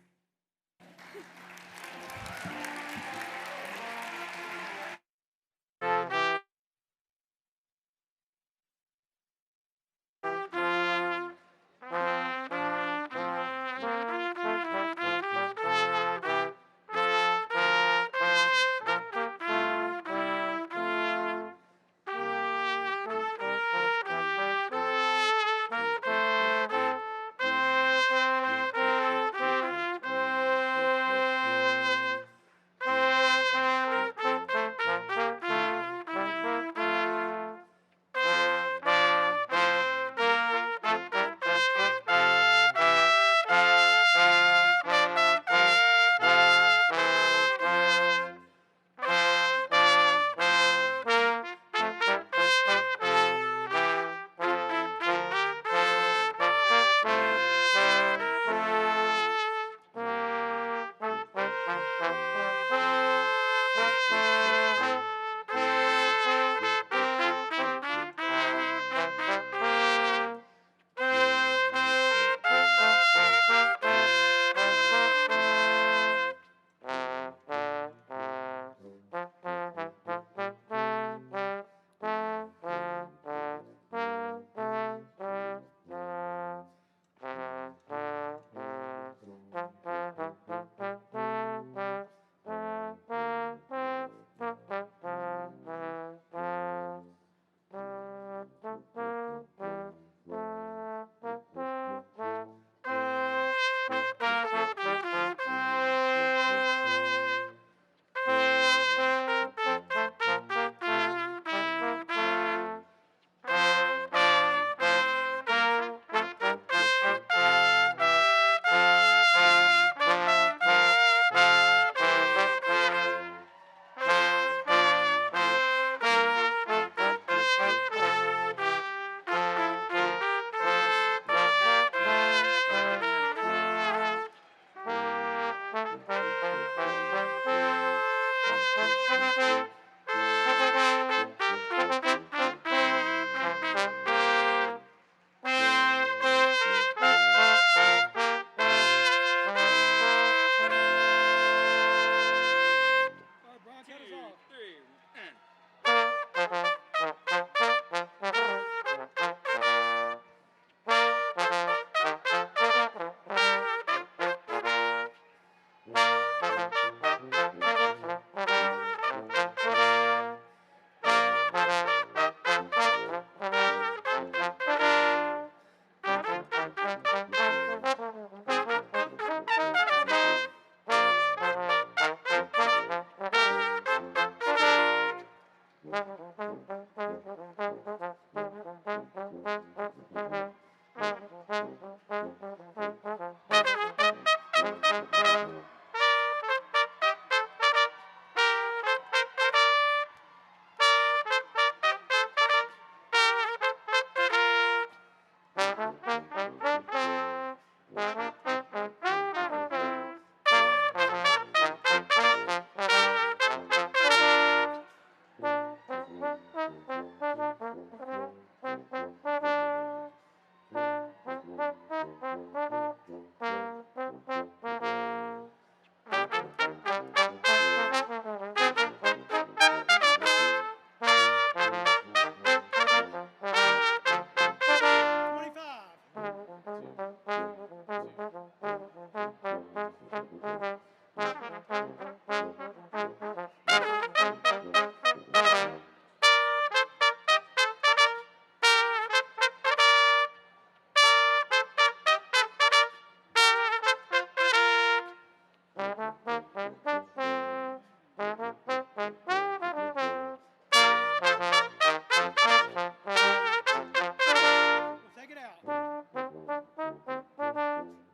Take it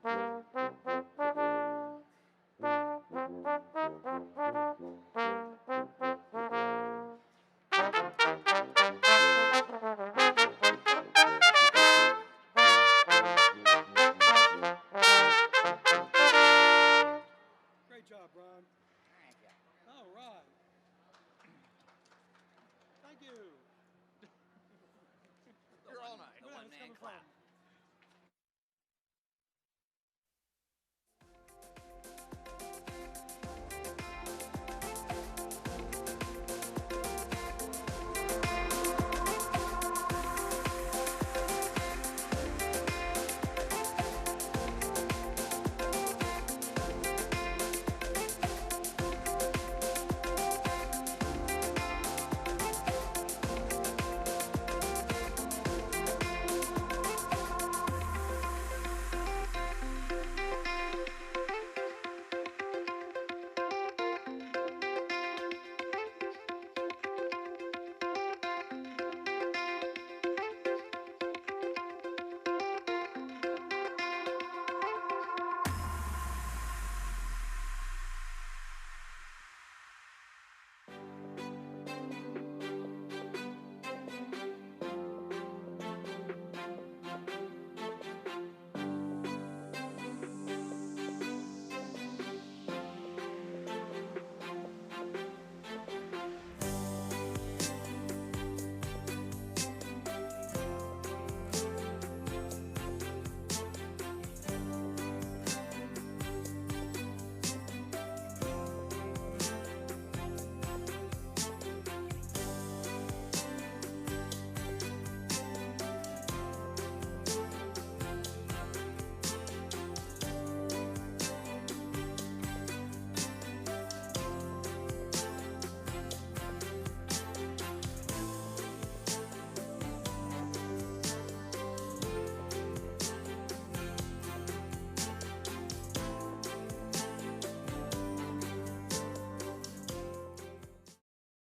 out.